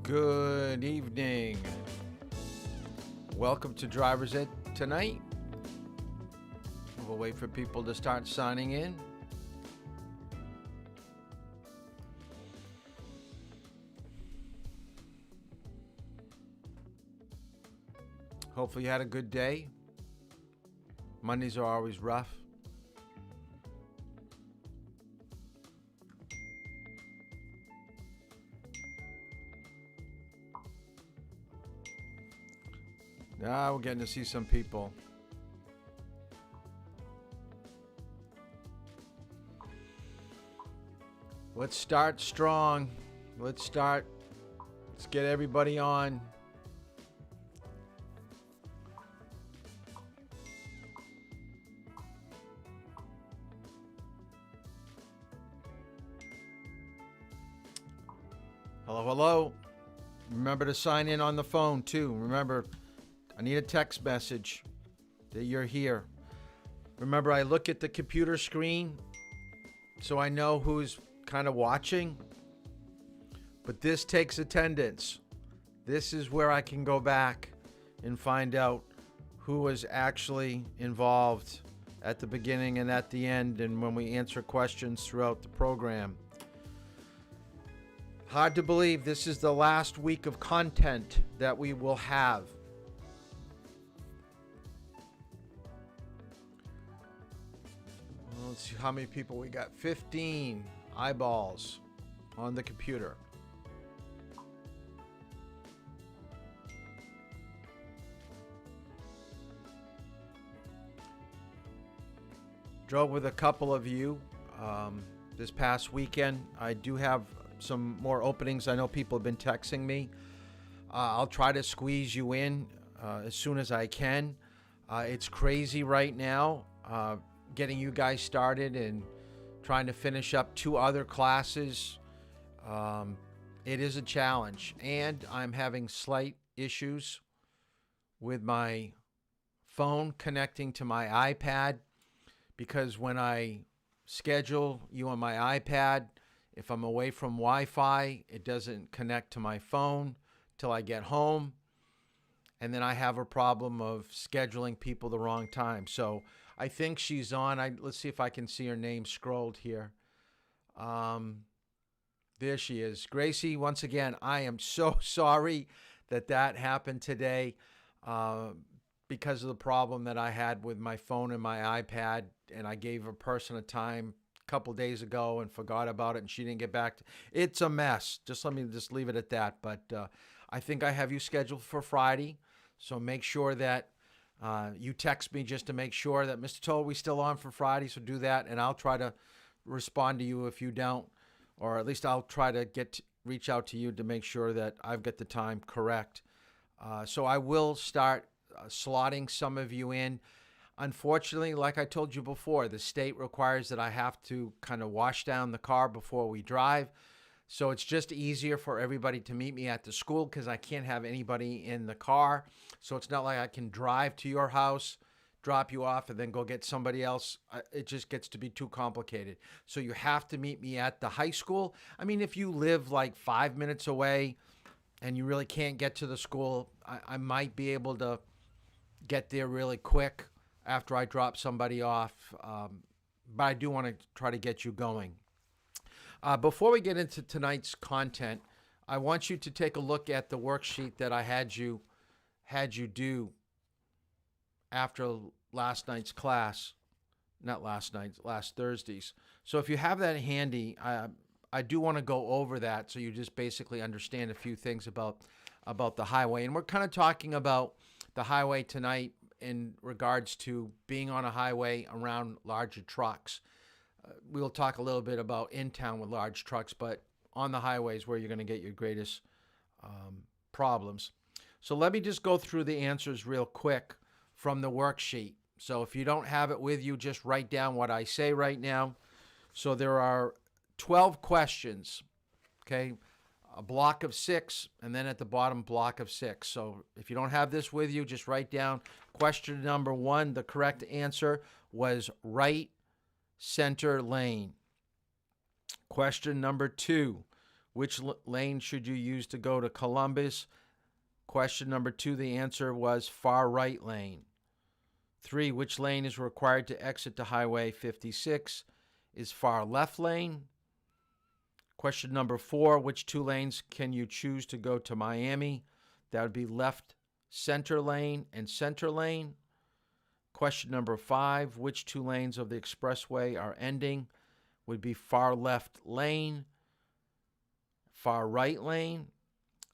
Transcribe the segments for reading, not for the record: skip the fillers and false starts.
Good evening. Welcome to Driver's Ed tonight. We'll wait for people to start signing in. Hopefully you had a good day. Mondays are always rough. Now we're getting to see some people. Let's start strong. Let's get everybody on. Hello. Remember to sign in on the phone too. Remember, I need a text message that you're here. Remember, I look at the computer screen so I know who's kind of watching. But this takes attendance. This is where I can go back and find out who was actually involved at the beginning and at the end, and when we answer questions throughout the program. Hard to believe this is the last week of content that we will have. Let's see how many people we got. 15 eyeballs on the computer. Drove with a couple of you this past weekend. I do have some more openings. I know people have been texting me. I'll try to squeeze you in as soon as I can. It's crazy right now. Getting you guys started and trying to finish up 2 other classes. It is a challenge, and I'm having slight issues with my phone connecting to my iPad, because when I schedule you on my iPad, if I'm away from Wi-Fi, it doesn't connect to my phone till I get home, and then I have a problem of scheduling people the wrong time. So I think she's on. Let's see if I can see her name scrolled here. There she is. Gracie, once again, I am so sorry that happened today because of the problem that I had with my phone and my iPad, and I gave a person a time a couple days ago and forgot about it, and she didn't get back. It's a mess. Let me leave it at that. But I think I have you scheduled for Friday, so make sure that you text me just to make sure that, Mr. Toll, we still on for Friday, so do that, and I'll try to respond to you if you don't, or at least I'll try to reach out to you to make sure that I've got the time correct. So I will start slotting some of you in. Unfortunately, like I told you before, the state requires that I have to kind of wash down the car before we drive. So it's just easier for everybody to meet me at the school because I can't have anybody in the car. So it's not like I can drive to your house, drop you off, and then go get somebody else. It just gets to be too complicated. So you have to meet me at the high school. I mean, if you live like 5 minutes away and you really can't get to the school, I might be able to get there really quick after I drop somebody off. But I do want to try to get you going. Before we get into tonight's content, I want you to take a look at the worksheet that I had you do after last night's class. Not last night's, last Thursday's. So if you have that handy, I do want to go over that so you just basically understand a few things about the highway. And we're kind of talking about the highway tonight in regards to being on a highway around larger trucks. We'll talk a little bit about in town with large trucks, but on the highways where you're going to get your greatest problems. So let me just go through the answers real quick from the worksheet. So if you don't have it with you, just write down what I say right now. So there are 12 questions, okay? A block of 6, and then at the bottom, block of 6. So if you don't have this with you, just write down question number 1. The correct answer was right center lane. Question number 2 Which lane should you use to go to Columbus? Question number 2, the answer was far right lane. 3, which lane is required to exit to Highway 56? Is far left lane. Question number 4, which 2 lanes can you choose to go to Miami? That would be left center lane and center lane. Question number 5, which 2 lanes of the expressway are ending? Would be far left lane, far right lane.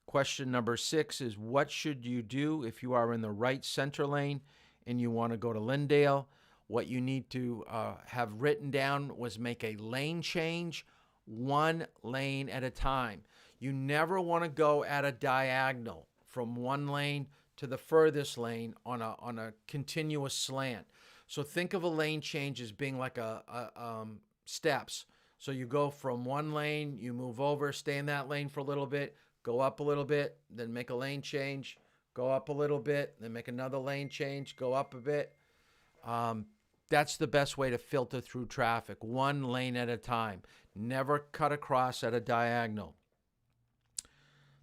Question number 6 is, what should you do if you are in the right center lane and you want to go to Lyndale? What you need to have written down was make a lane change, 1 lane at a time. You never want to go at a diagonal from 1 lane to the furthest lane on a continuous slant. So think of a lane change as being like steps. So you go from 1 lane, you move over, stay in that lane for a little bit, go up a little bit, then make a lane change, go up a little bit, then make another lane change, go up a bit. That's the best way to filter through traffic, 1 lane at a time. Never cut across at a diagonal.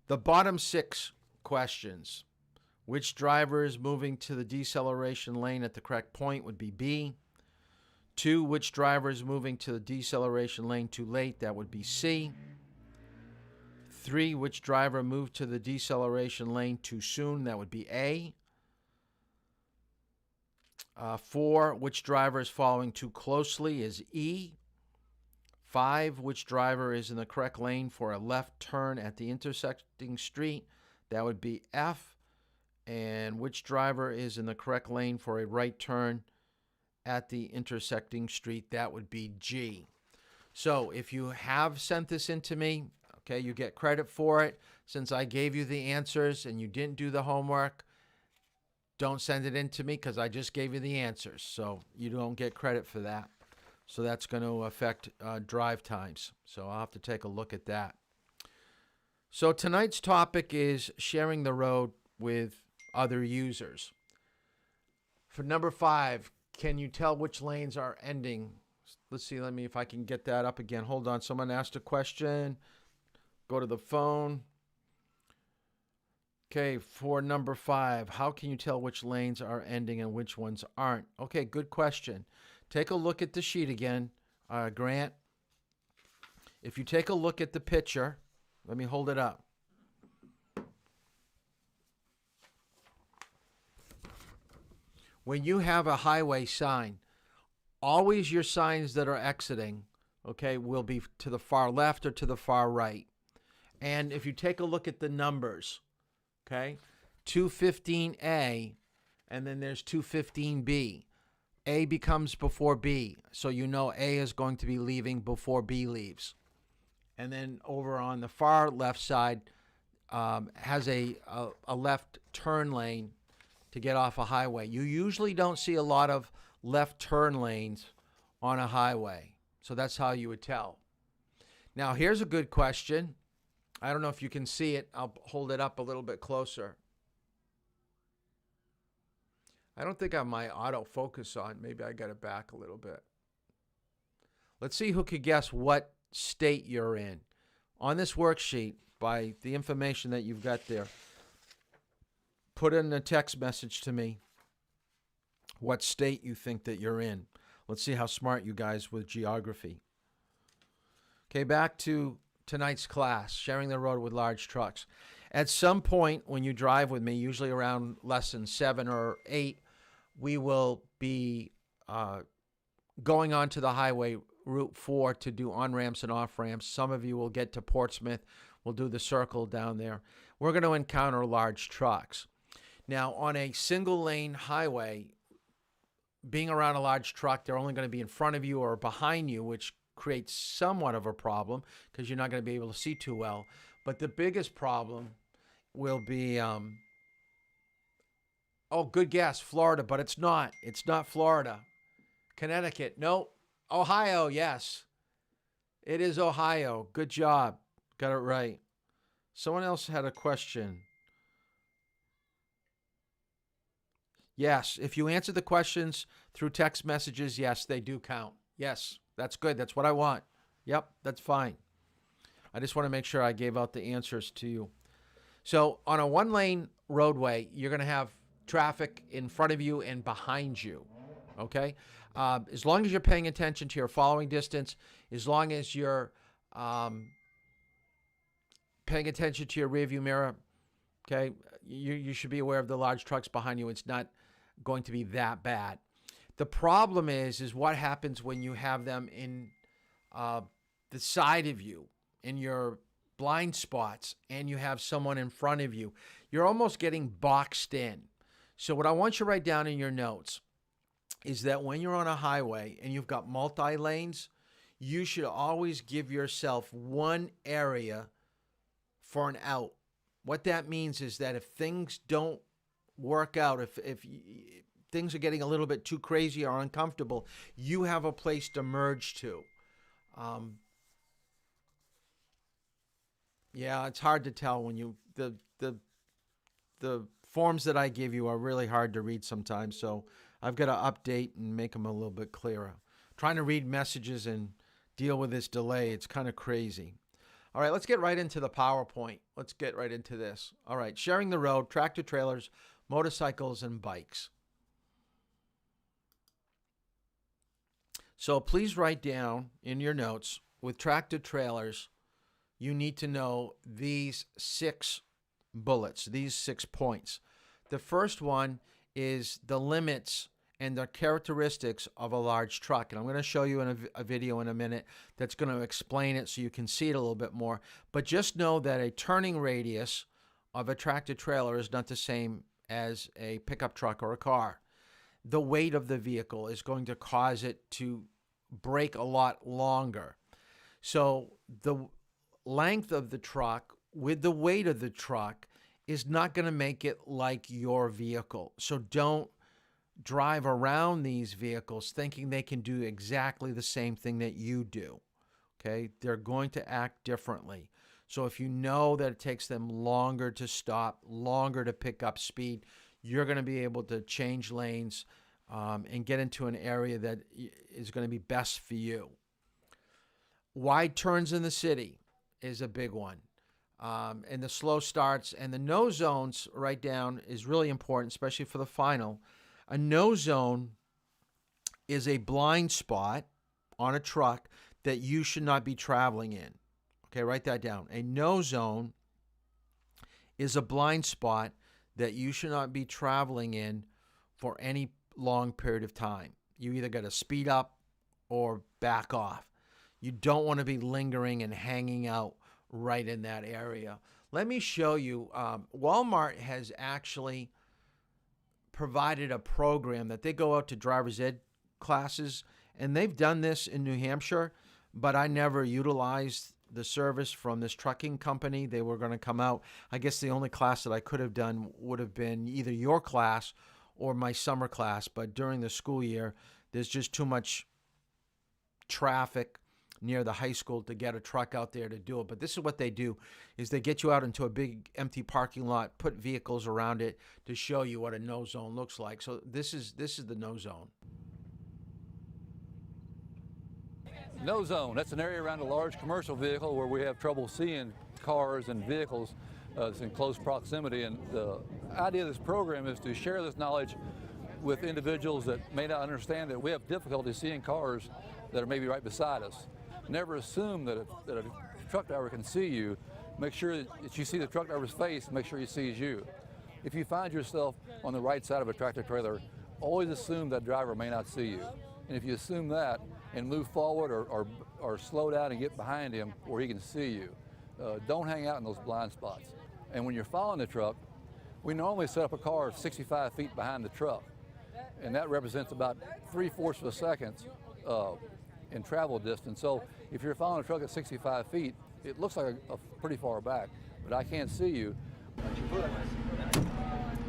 The bottom 6 questions. Which driver is moving to the deceleration lane at the correct point would be B. 2, which driver is moving to the deceleration lane too late? That would be C. 3, which driver moved to the deceleration lane too soon? That would be A. 4, which driver is following too closely? Is E. 5, which driver is in the correct lane for a left turn at the intersecting street? That would be F. And which driver is in the correct lane for a right turn at the intersecting street? That would be G. So if you have sent this in to me, okay, you get credit for it. Since I gave you the answers and you didn't do the homework, don't send it in to me because I just gave you the answers. So you don't get credit for that. So that's going to affect drive times. So I'll have to take a look at that. So tonight's topic is sharing the road with other users. For number 5, can you tell which lanes are ending? Let's see, let me, if I can get that up again. Hold on, someone asked a question. Go to the phone. Okay, for number 5, how can you tell which lanes are ending and which ones aren't? Okay, good question. Take a look at the sheet again, Grant. If you take a look at the picture, let me hold it up. When you have a highway sign, always your signs that are exiting, okay, will be to the far left or to the far right. And if you take a look at the numbers, okay, 215A, and then there's 215B. A becomes before B, so you know A is going to be leaving before B leaves. And then over on the far left side has a left turn lane to get off a highway. You usually don't see a lot of left turn lanes on a highway. So that's how you would tell. Now, here's a good question. I don't know if you can see it. I'll hold it up a little bit closer. I don't think I have my autofocus on. Maybe I got it back a little bit. Let's see who could guess what state you're in. On this worksheet, by the information that you've got there, put in a text message to me what state you think that you're in. Let's see how smart you guys with geography. Okay, back to tonight's class, sharing the road with large trucks. At some point when you drive with me, usually around lesson 7 or 8, we will be going on to the highway, Route 4, to do on-ramps and off-ramps. Some of you will get to Portsmouth. We'll do the circle down there. We're going to encounter large trucks. Now, on a single-lane highway, being around a large truck, they're only going to be in front of you or behind you, which creates somewhat of a problem because you're not going to be able to see too well. But the biggest problem will be, oh, good guess, Florida, but it's not. It's not Florida. Connecticut, no. Ohio, yes. It is Ohio. Good job. Got it right. Someone else had a question. Yes, if you answer the questions through text messages, yes, they do count. Yes, that's good. That's what I want. Yep, that's fine. I just want to make sure I gave out the answers to you. So on a one-lane roadway, you're going to have traffic in front of you and behind you, okay? As long as you're paying attention to your following distance, as long as you're paying attention to your rearview mirror, okay, you should be aware of the large trucks behind you. It's not going to be that bad. The problem is what happens when you have them in the side of you, in your blind spots, and you have someone in front of you. You're almost getting boxed in. So what I want you to write down in your notes is that when you're on a highway and you've got multi-lanes, you should always give yourself one area for an out. What that means is that if things don't work out, if things are getting a little bit too crazy or uncomfortable, you have a place to merge to. Yeah, it's hard to tell when you the forms that I give you are really hard to read sometimes, so I've got to update and make them a little bit clearer. Trying to read messages and deal with this delay, it's kind of crazy. All right, let's get right into the PowerPoint. Let's get right into this. All right, sharing the road, tractor trailers, motorcycles, and bikes. So please write down in your notes, with tractor trailers, you need to know these 6 bullets, these 6 points. The first one is the limits and the characteristics of a large truck. And I'm going to show you in a video in a minute that's going to explain it so you can see it a little bit more. But just know that a turning radius of a tractor trailer is not the same as a pickup truck or a car. The weight of the vehicle is going to cause it to break a lot longer. So the length of the truck with the weight of the truck is not going to make it like your vehicle. So don't drive around these vehicles thinking they can do exactly the same thing that you do. Okay? They're going to act differently. So if you know that it takes them longer to stop, longer to pick up speed, you're going to be able to change lanes and get into an area that is going to be best for you. Wide turns in the city is a big one. And the slow starts and the no zones right down is really important, especially for the final. A no zone is a blind spot on a truck that you should not be traveling in. Okay, write that down. A no zone is a blind spot that you should not be traveling in for any long period of time. You either got to speed up or back off. You don't want to be lingering and hanging out right in that area. Let me show you. Walmart has actually provided a program that they go out to driver's ed classes, and they've done this in New Hampshire, but I never utilized the service from this trucking company. They were going to come out. I guess the only class that I could have done would have been either your class or my summer class, but during the school year, there's just too much traffic near the high school to get a truck out there to do it. But this is what they do, is they get you out into a big empty parking lot, put vehicles around it to show you what a no zone looks like. So this is the no zone. No zone, that's an area around a large commercial vehicle where we have trouble seeing cars and vehicles that's in close proximity. And the idea of this program is to share this knowledge with individuals that may not understand that we have difficulty seeing cars that are maybe right beside us. Never assume that a truck driver can see you. Make sure that you see the truck driver's face, make sure he sees you. If you find yourself on the right side of a tractor trailer, always assume that driver may not see you. And if you assume that and move forward or slow down and get behind him where he can see you, don't hang out in those blind spots. And when you're following the truck, we normally set up a car 65 feet behind the truck. And that represents about 3/4 of a second in travel distance. So if you're following a truck at 65 feet, it looks like a pretty far back, but I can't see you.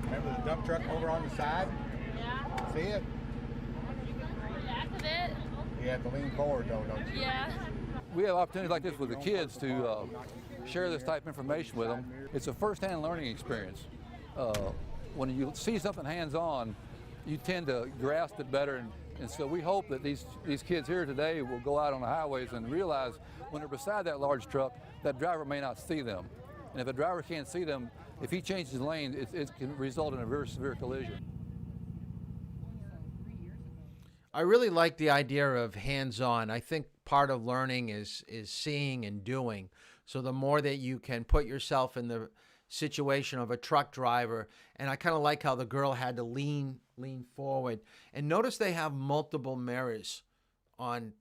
Remember the dump truck over on the side? Yeah. See it? Back of it. You have to lean forward though, don't you? Yeah. We have opportunities like this with the kids to share this type of information with them. It's a first-hand learning experience. When you see something hands-on, you tend to grasp it better and And so we hope that these kids here today will go out on the highways and realize when they're beside that large truck, that driver may not see them. And if a driver can't see them, if he changes lane, it can result in a very severe collision. I really like the idea of hands-on. I think part of learning is seeing and doing. So the more that you can put yourself in the situation of a truck driver, and I kind of like how the girl had to lean forward. And notice they have multiple mirrors on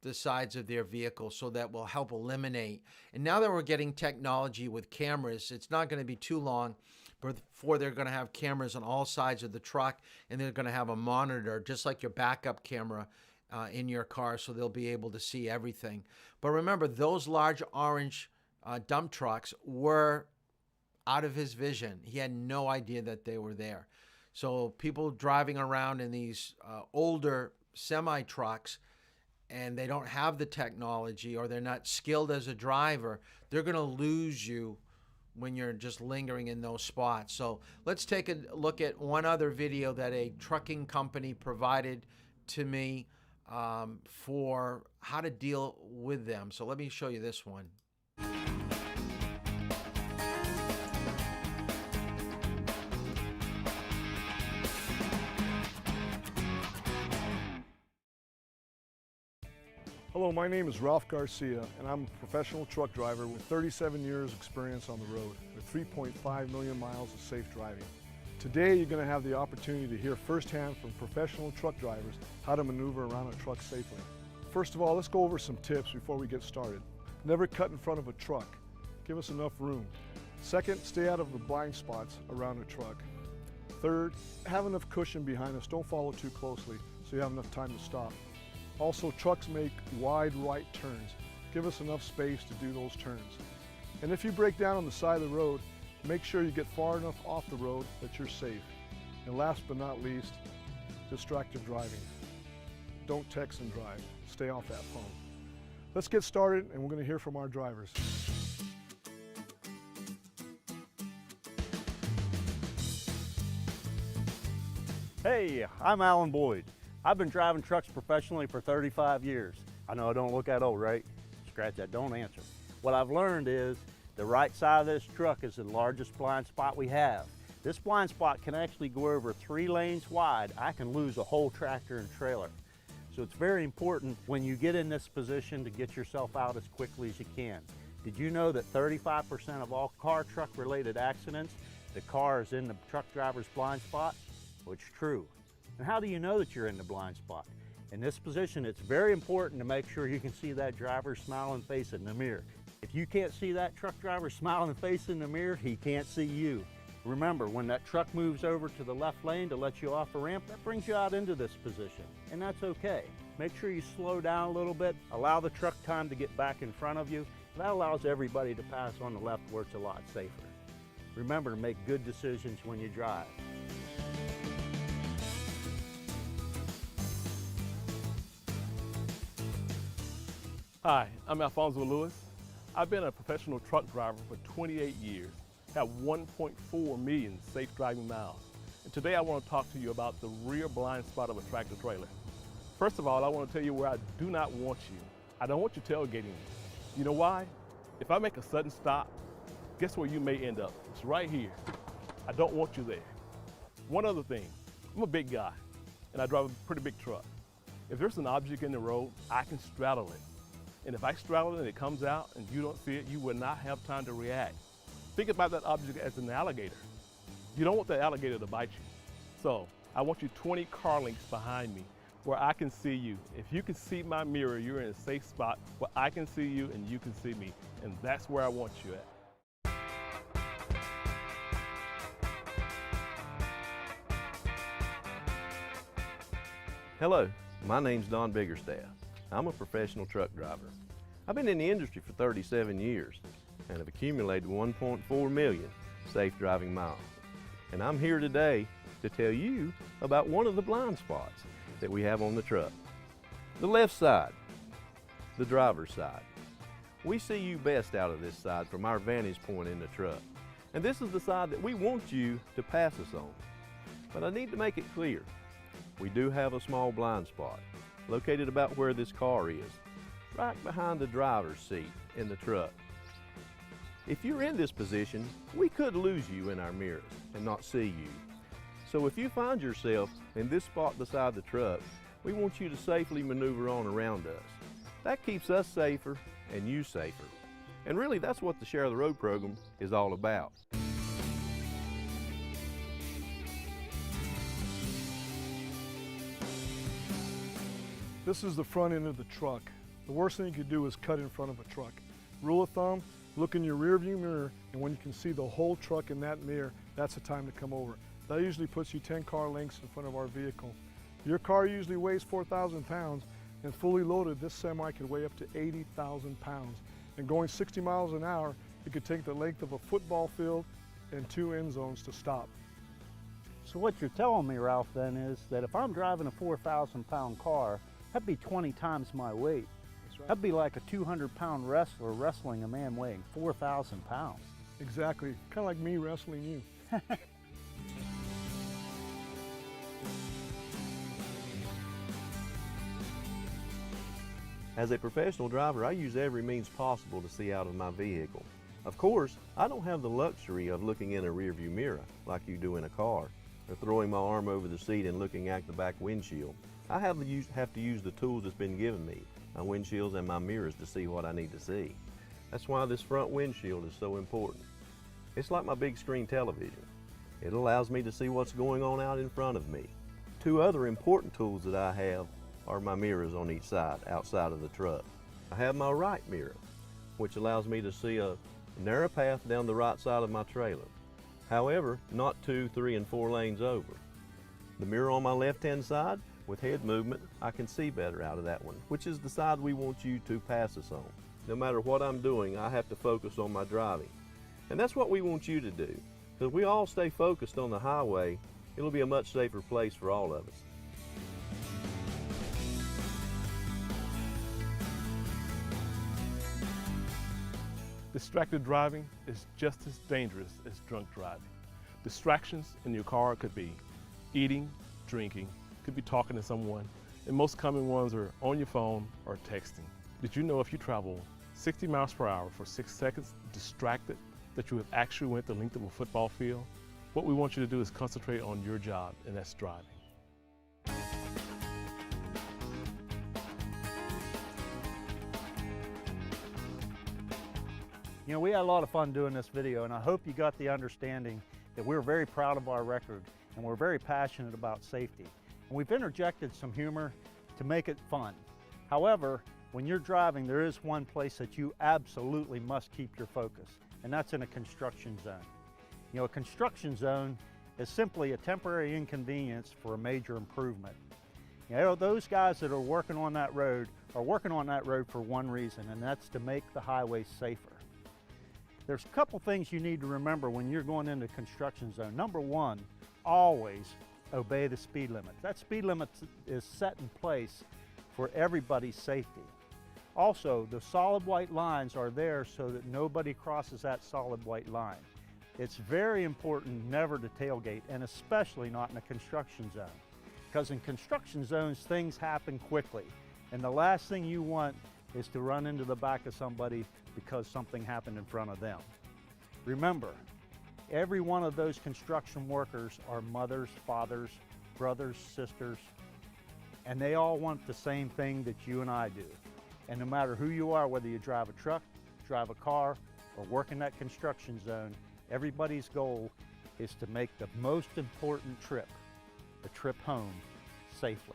the sides of their vehicle, so that will help eliminate. And now that we're getting technology with cameras, it's not going to be too long before they're going to have cameras on all sides of the truck, and they're going to have a monitor just like your backup camera in your car, so they'll be able to see everything. But remember, those large orange dump trucks were out of his vision. He had no idea that they were there. So people driving around in these older semi trucks, and they don't have the technology, or they're not skilled as a driver, they're going to lose you when you're just lingering in those spots. So let's take a look at one other video that a trucking company provided to me for how to deal with them. So let me show you this one. Hello, my name is Ralph Garcia, and I'm a professional truck driver with 37 years experience on the road with 3.5 million miles of safe driving. Today, you're going to have the opportunity to hear firsthand from professional truck drivers how to maneuver around a truck safely. First of all, let's go over some tips before we get started. Never cut in front of a truck. Give us enough room. Second, stay out of the blind spots around a truck. Third, have enough cushion behind us. Don't follow too closely so you have enough time to stop. Also, trucks make wide right turns. Give us enough space to do those turns. And if you break down on the side of the road, make sure you get far enough off the road that you're safe. And last but not least, distracted driving. Don't text and drive. Stay off that phone. Let's get started, and we're going to hear from our drivers. Hey, I'm Alan Boyd. I've been driving trucks professionally for 35 years. I know I don't look that old, right? Scratch that, don't answer. What I've learned is the right side of this truck is the largest blind spot we have. This blind spot can actually go over 3 lanes wide. I can lose a whole tractor and trailer. So it's very important when you get in this position to get yourself out as quickly as you can. Did you know that 35% of all car-truck related accidents, the car is in the truck driver's blind spot? Well, it's true. And how do you know that you're in the blind spot? In this position, it's very important to make sure you can see that driver's smiling face in the mirror. If you can't see that truck driver smiling face in the mirror, he can't see you. Remember, when that truck moves over to the left lane to let you off a ramp, that brings you out into this position, and that's okay. Make sure you slow down a little bit, allow the truck time to get back in front of you. That allows everybody to pass on the left where it's a lot safer. Remember to make good decisions when you drive. Hi, I'm Alfonso Lewis. I've been a professional truck driver for 28 years, have 1.4 million safe driving miles. And today I want to talk to you about the rear blind spot of a tractor trailer. First of all, I want to tell you where I do not want you. I don't want you tailgating me. You know why? If I make a sudden stop, guess where you may end up? It's right here. I don't want you there. One other thing, I'm a big guy and I drive a pretty big truck. If there's an object in the road, I can straddle it. And if I straddle it and it comes out and you don't see it, you will not have time to react. Think about that object as an alligator. You don't want the alligator to bite you. So I want you 20 car lengths behind me where I can see you. If you can see my mirror, you're in a safe spot where I can see you and you can see me. And that's where I want you at. Hello, my name's Don Biggerstaff. I'm a professional truck driver. I've been in the industry for 37 years and have accumulated 1.4 million safe driving miles. And I'm here today to tell you about one of the blind spots that we have on the truck. The left side, the driver's side. We see you best out of this side from our vantage point in the truck. And this is the side that we want you to pass us on. But I need to make it clear, we do have a small blind spot located about where this car is, right behind the driver's seat in the truck. If you're in this position, we could lose you in our mirrors and not see you. So if you find yourself in this spot beside the truck, we want you to safely maneuver on around us. That keeps us safer and you safer. And really, that's what the Share the Road program is all about. This is the front end of the truck. The worst thing you could do is cut in front of a truck. Rule of thumb, look in your rear view mirror, and when you can see the whole truck in that mirror, that's the time to come over. That usually puts you 10 car lengths in front of our vehicle. Your car usually weighs 4,000 pounds, and fully loaded, this semi could weigh up to 80,000 pounds. And going 60 miles an hour, it could take the length of a football field and 2 end zones to stop. So what you're telling me, Ralph, then is that if I'm driving a 4,000 pound car, that'd be 20 times my weight. That's right. That'd be like a 200-pound wrestler wrestling a man weighing 4,000 pounds. Exactly, kind of like me wrestling you. As a professional driver, I use every means possible to see out of my vehicle. Of course, I don't have the luxury of looking in a rearview mirror like you do in a car, or throwing my arm over the seat and looking at the back windshield. I have to use the tools that's been given me, my windshields and my mirrors, to see what I need to see. That's why this front windshield is so important. It's like my big screen television. It allows me to see what's going on out in front of me. 2 other important tools that I have are my mirrors on each side, outside of the truck. I have my right mirror, which allows me to see a narrow path down the right side of my trailer. However, not 2, 3, and 4 lanes over. The mirror on my left-hand side, with head movement, I can see better out of that one, which is the side we want you to pass us on. No matter what I'm doing, I have to focus on my driving. And that's what we want you to do. Because if we all stay focused on the highway, it'll be a much safer place for all of us. Distracted driving is just as dangerous as drunk driving. Distractions in your car could be eating, drinking, could be talking to someone, and most common ones are on your phone or texting. Did you know if you travel 60 miles per hour for 6 seconds distracted, that you have actually went the length of a football field? What we want you to do is concentrate on your job, and that's driving. You know, we had a lot of fun doing this video, and I hope you got the understanding that we're very proud of our record and we're very passionate about safety. And we've interjected some humor to make it fun. However, when you're driving, there is one place that you absolutely must keep your focus, and that's in a construction zone. You know, a construction zone is simply a temporary inconvenience for a major improvement. You know, those guys that are working on that road are working on that road for one reason, and that's to make the highway safer. There's a couple things you need to remember when you're going into a construction zone. Number one, always obey the speed limit. That speed limit is set in place for everybody's safety. Also, the solid white lines are there so that nobody crosses that solid white line. It's very important never to tailgate, and especially not in a construction zone. Because in construction zones, things happen quickly. And the last thing you want is to run into the back of somebody because something happened in front of them. Remember, every one of those construction workers are mothers, fathers, brothers, sisters, and they all want the same thing that you and I do. And no matter who you are, whether you drive a truck, drive a car, or work in that construction zone, everybody's goal is to make the most important trip, the trip home, safely.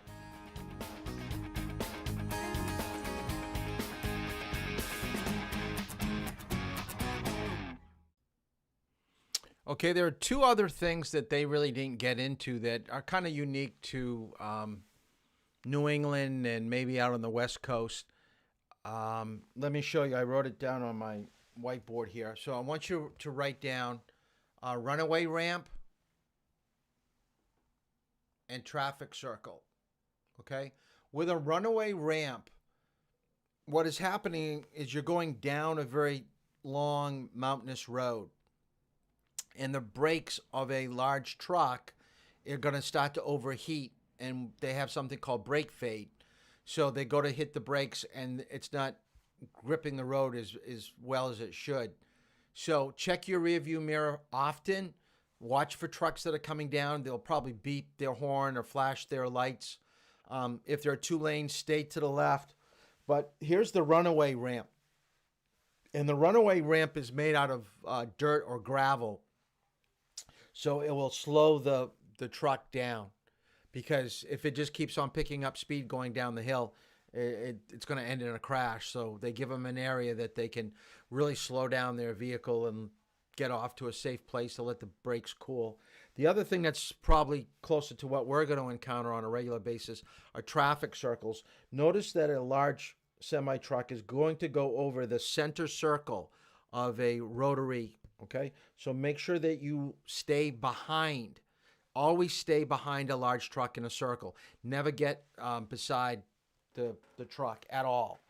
Okay, there are 2 other things that they really didn't get into that are kind of unique to New England and maybe out on the West Coast. Let me show you. I wrote it down on my whiteboard here. So I want you to write down runaway ramp and traffic circle. Okay? With a runaway ramp, what is happening is you're going down a very long mountainous road, and the brakes of a large truck are going to start to overheat and they have something called brake fade. So they go to hit the brakes and it's not gripping the road as well as it should. So check your rear view mirror often. Watch for trucks that are coming down. They'll probably beep their horn or flash their lights. If there are 2 lanes, stay to the left. But here's the runaway ramp. And the runaway ramp is made out of dirt or gravel. So it will slow the truck down. Because if it just keeps on picking up speed going down the hill, it's going to end in a crash. So they give them an area that they can really slow down their vehicle and get off to a safe place to let the brakes cool. The other thing that's probably closer to what we're going to encounter on a regular basis are traffic circles. Notice that a large semi-truck is going to go over the center circle of a rotary, okay? So make sure that you stay behind. Always stay behind a large truck in a circle. Never get beside the truck at all,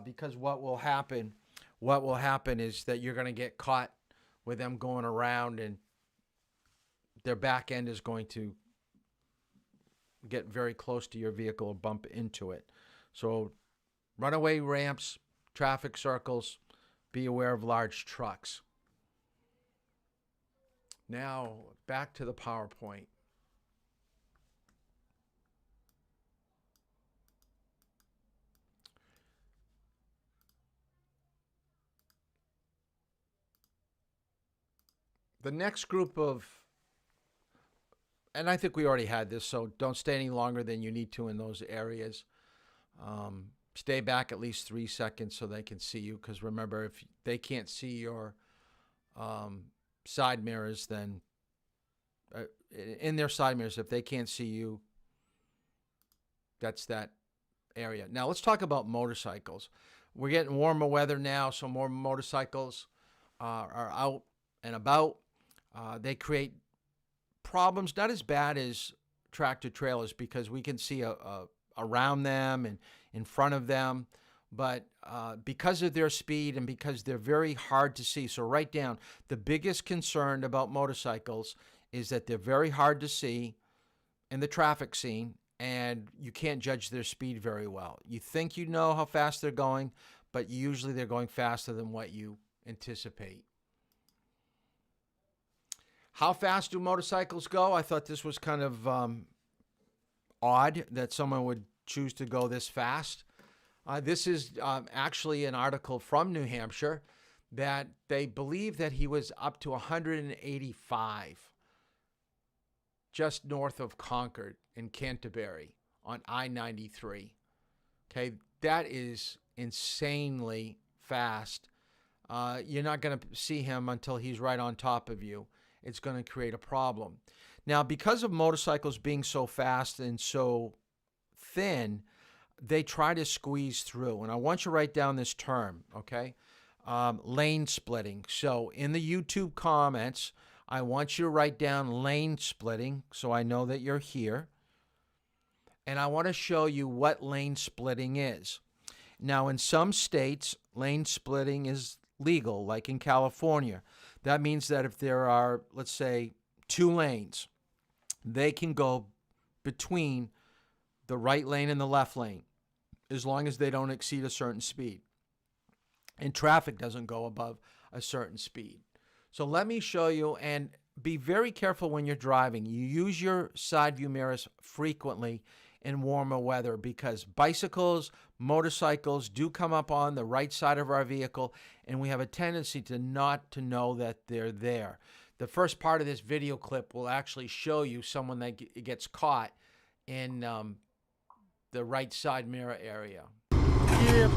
because what will happen is that you're going to get caught with them going around, and their back end is going to get very close to your vehicle or bump into it. So runaway ramps, traffic circles, be aware of large trucks. Now, back to the PowerPoint. The next group of, and I think we already had this, so don't stay any longer than you need to in those areas. Stay back at least 3 seconds so they can see you, because remember, if they can't see your side mirrors, then in their side mirrors, if they can't see you, that's that area. Now let's talk about motorcycles. We're getting warmer weather now, so more motorcycles are out and about. They create problems, not as bad as tractor trailers, because we can see around them and in front of them, but because of their speed and because they're very hard to see. So write down, the biggest concern about motorcycles is that they're very hard to see in the traffic scene, and you can't judge their speed very well. You think you know how fast they're going, but usually they're going faster than what you anticipate. How fast do motorcycles go? I thought this was kind of odd that someone would choose to go this fast. This is actually an article from New Hampshire that they believe that he was up to 185 just north of Concord in Canterbury on I-93. Okay, that is insanely fast. You're not going to see him until he's right on top of you. It's going to create a problem. Now, because of motorcycles being so fast and so thin, they try to squeeze through. And I want you to write down this term, okay? Lane splitting. So in the YouTube comments, I want you to write down lane splitting so I know that you're here. And I want to show you what lane splitting is. Now, in some states, lane splitting is legal, like in California. That means that if there are, let's say, 2 lanes, they can go between the right lane and the left lane as long as they don't exceed a certain speed. And traffic doesn't go above a certain speed. So let me show you, and be very careful when you're driving. You use your side view mirrors frequently in warmer weather, because bicycles, motorcycles do come up on the right side of our vehicle, and we have a tendency to not to know that they're there. The first part of this video clip will actually show you someone that gets caught in the right side mirror area. Yeah.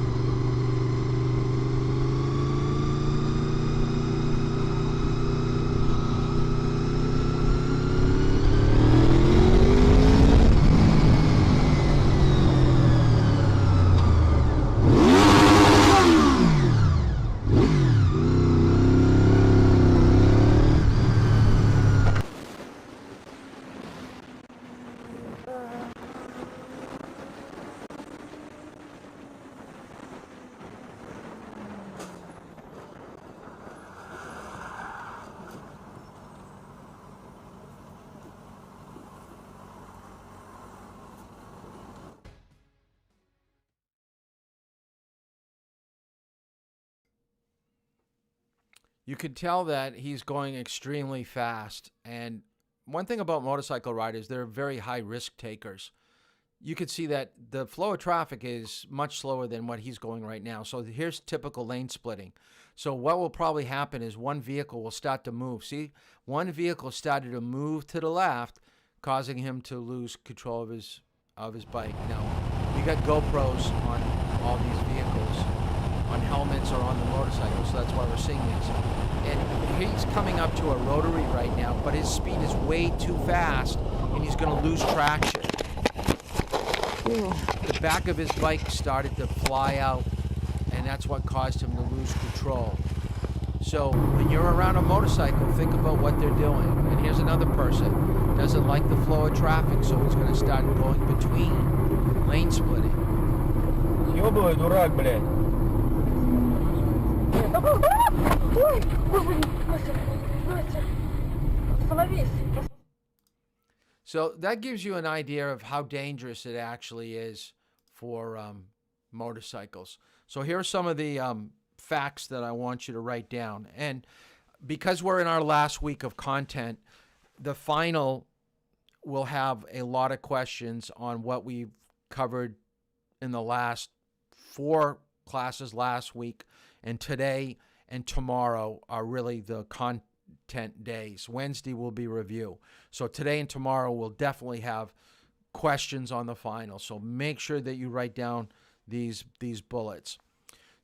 You can tell that he's going extremely fast. And one thing about motorcycle riders, they're very high risk takers. You can see that the flow of traffic is much slower than what he's going right now. So here's typical lane splitting. So what will probably happen is one vehicle will start to move. See, one vehicle started to move to the left, causing him to lose control of his bike. Now, we got GoPros on all these vehicles, on helmets or on the motorcycles, so that's why we're seeing this. And he's coming up to a rotary right now, but his speed is way too fast, and he's going to lose traction. The back of his bike started to fly out, and that's what caused him to lose control. So when you're around a motorcycle, think about what they're doing. And here's another person, doesn't like the flow of traffic, so he's going to start going between, lane splitting. Ёбаный дурак, блядь. Ой, господи, Настя, остановись. So that gives you an idea of how dangerous it actually is for motorcycles. So here are some of the facts that I want you to write down. And because we're in our last week of content, the final will have a lot of questions on what we've covered in the last 4 classes last week. And today and tomorrow are really the content days. Wednesday will be review. So today and tomorrow will definitely have questions on the final. So make sure that you write down these bullets.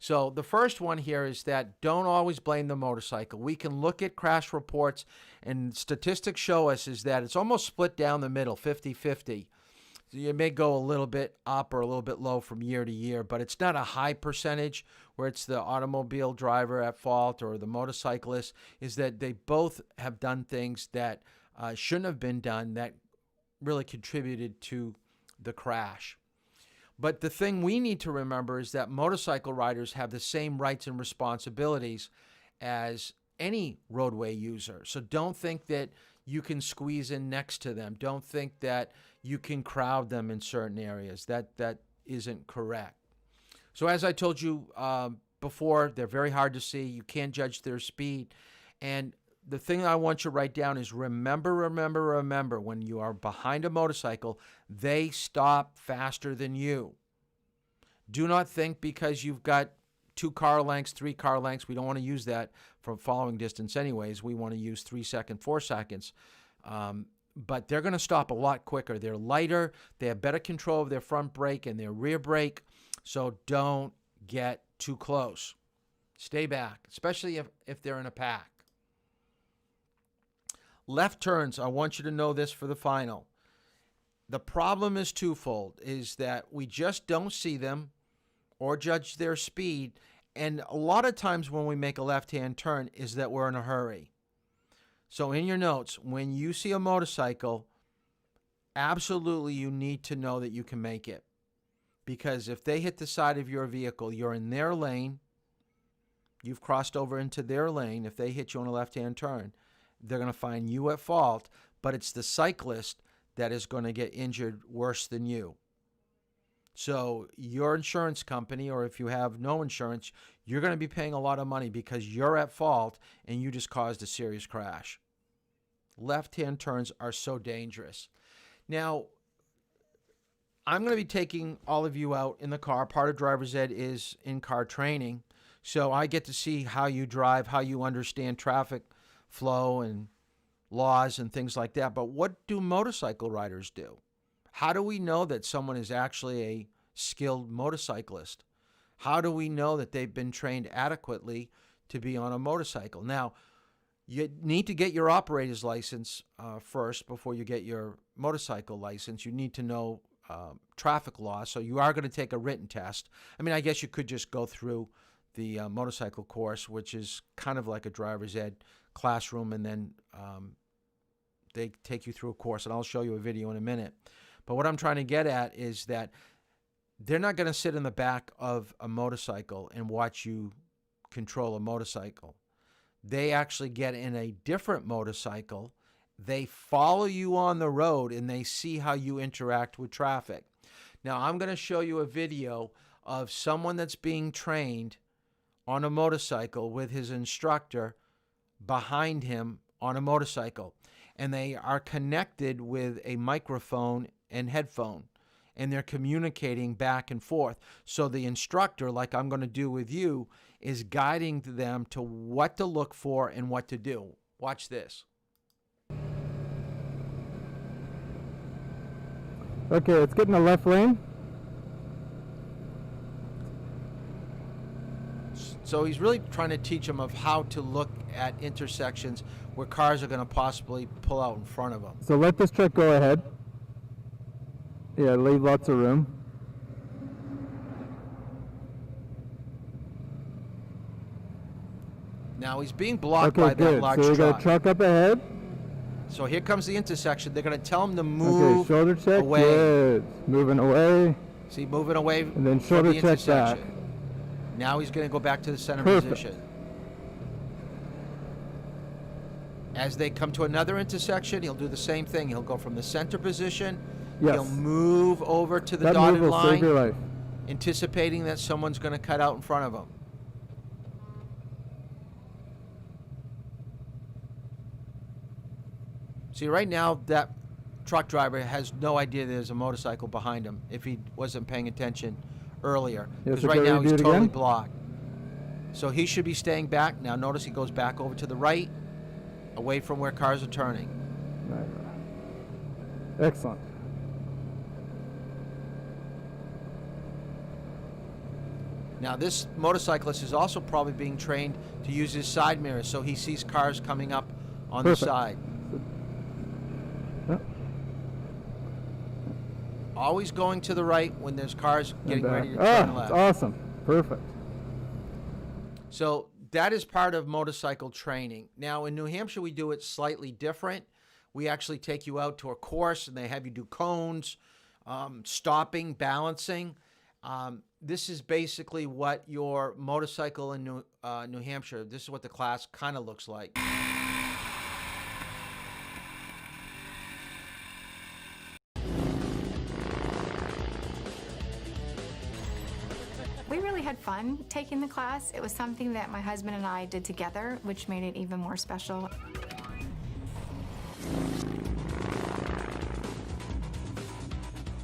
So the first one here is that don't always blame the motorcycle. We can look at crash reports, and statistics show us is that it's almost split down the middle, 50-50. So you may go a little bit up or a little bit low from year to year, but it's not a high percentage where it's the automobile driver at fault or the motorcyclist. Is that they both have done things that shouldn't have been done that really contributed to the crash. But the thing we need to remember is that motorcycle riders have the same rights and responsibilities as any roadway user. So don't think that you can squeeze in next to them. Don't think that you can crowd them in certain areas. That isn't correct. So as I told you before, they're very hard to see. You can't judge their speed. And the thing I want you to write down is remember, when you are behind a motorcycle, they stop faster than you. Do not think because you've got 2 car lengths, 3 car lengths, we don't want to use that for following distance anyways. We want to use 3 seconds, 4 seconds. But they're going to stop a lot quicker. They're lighter. They have better control of their front brake and their rear brake. So don't get too close. Stay back, especially if they're in a pack. Left turns, I want you to know this for the final. The problem is twofold, is that we just don't see them or judge their speed. And a lot of times when we make a left-hand turn is that we're in a hurry. So in your notes, when you see a motorcycle, absolutely you need to know that you can make it. Because if they hit the side of your vehicle, you're in their lane, you've crossed over into their lane. If they hit you on a left-hand turn, they're going to find you at fault, but it's the cyclist that is going to get injured worse than you. So your insurance company, or if you have no insurance, you're going to be paying a lot of money because you're at fault and you just caused a serious crash. Left-hand turns are so dangerous. Now, I'm going to be taking all of you out in the car. Part of driver's ed is in-car training. So I get to see how you drive, how you understand traffic flow and laws and things like that. But what do motorcycle riders do? How do we know that someone is actually a skilled motorcyclist? How do we know that they've been trained adequately to be on a motorcycle? Now, you need to get your operator's license first before you get your motorcycle license. You need to know traffic laws, so you are going to take a written test. I mean, I guess you could just go through the motorcycle course, which is kind of like a driver's ed classroom, and then they take you through a course, and I'll show you a video in a minute. But what I'm trying to get at is that they're not going to sit in the back of a motorcycle and watch you control a motorcycle. They actually get in a different motorcycle. They follow you on the road, and they see how you interact with traffic. Now, I'm going to show you a video of someone that's being trained on a motorcycle with his instructor behind him on a motorcycle, and they are connected with a microphone and headphone, and they're communicating back and forth. So the instructor, like I'm going to do with you, is guiding them to what to look for and what to do. Watch this. Okay, let's get in the left lane. So he's really trying to teach them of how to look at intersections where cars are going to possibly pull out in front of them. So let this truck go ahead. Yeah, leave lots of room. Now he's being blocked Okay, by that good. large So we got truck. a truck up ahead. So here comes the intersection. They're going to tell him to move Okay, shoulder check. away. Good. Moving away. See, moving away And then from shoulder the check intersection. back. Now he's going to go back to the center Perfect. position. As they come to another intersection, he'll do the same thing. He'll go from the center position. Yes. He'll move over to the That dotted move will save your line, life. anticipating that someone's going to cut out in front of him. See, right now, that truck driver has no idea there's a motorcycle behind him if he wasn't paying attention earlier. Yes, Because okay, right now ready to he's do it totally again? blocked. So he should be staying back. Now notice he goes back over to the right, away from where cars are turning. Right. Excellent. Now this motorcyclist is also probably being trained to use his side mirrors so he sees cars coming up on Perfect. the side. Yep. Always going to the right when there's cars getting And ready to back. turn Ah, left. it's awesome. Perfect. So that is part of motorcycle training. Now in New Hampshire, we do it slightly different. We actually take you out to a course and they have you do cones, stopping, balancing. This is basically what your motorcycle in New Hampshire, this is what the class kind of looks like. We really had fun taking the class. It was something that my husband and I did together, which made it even more special.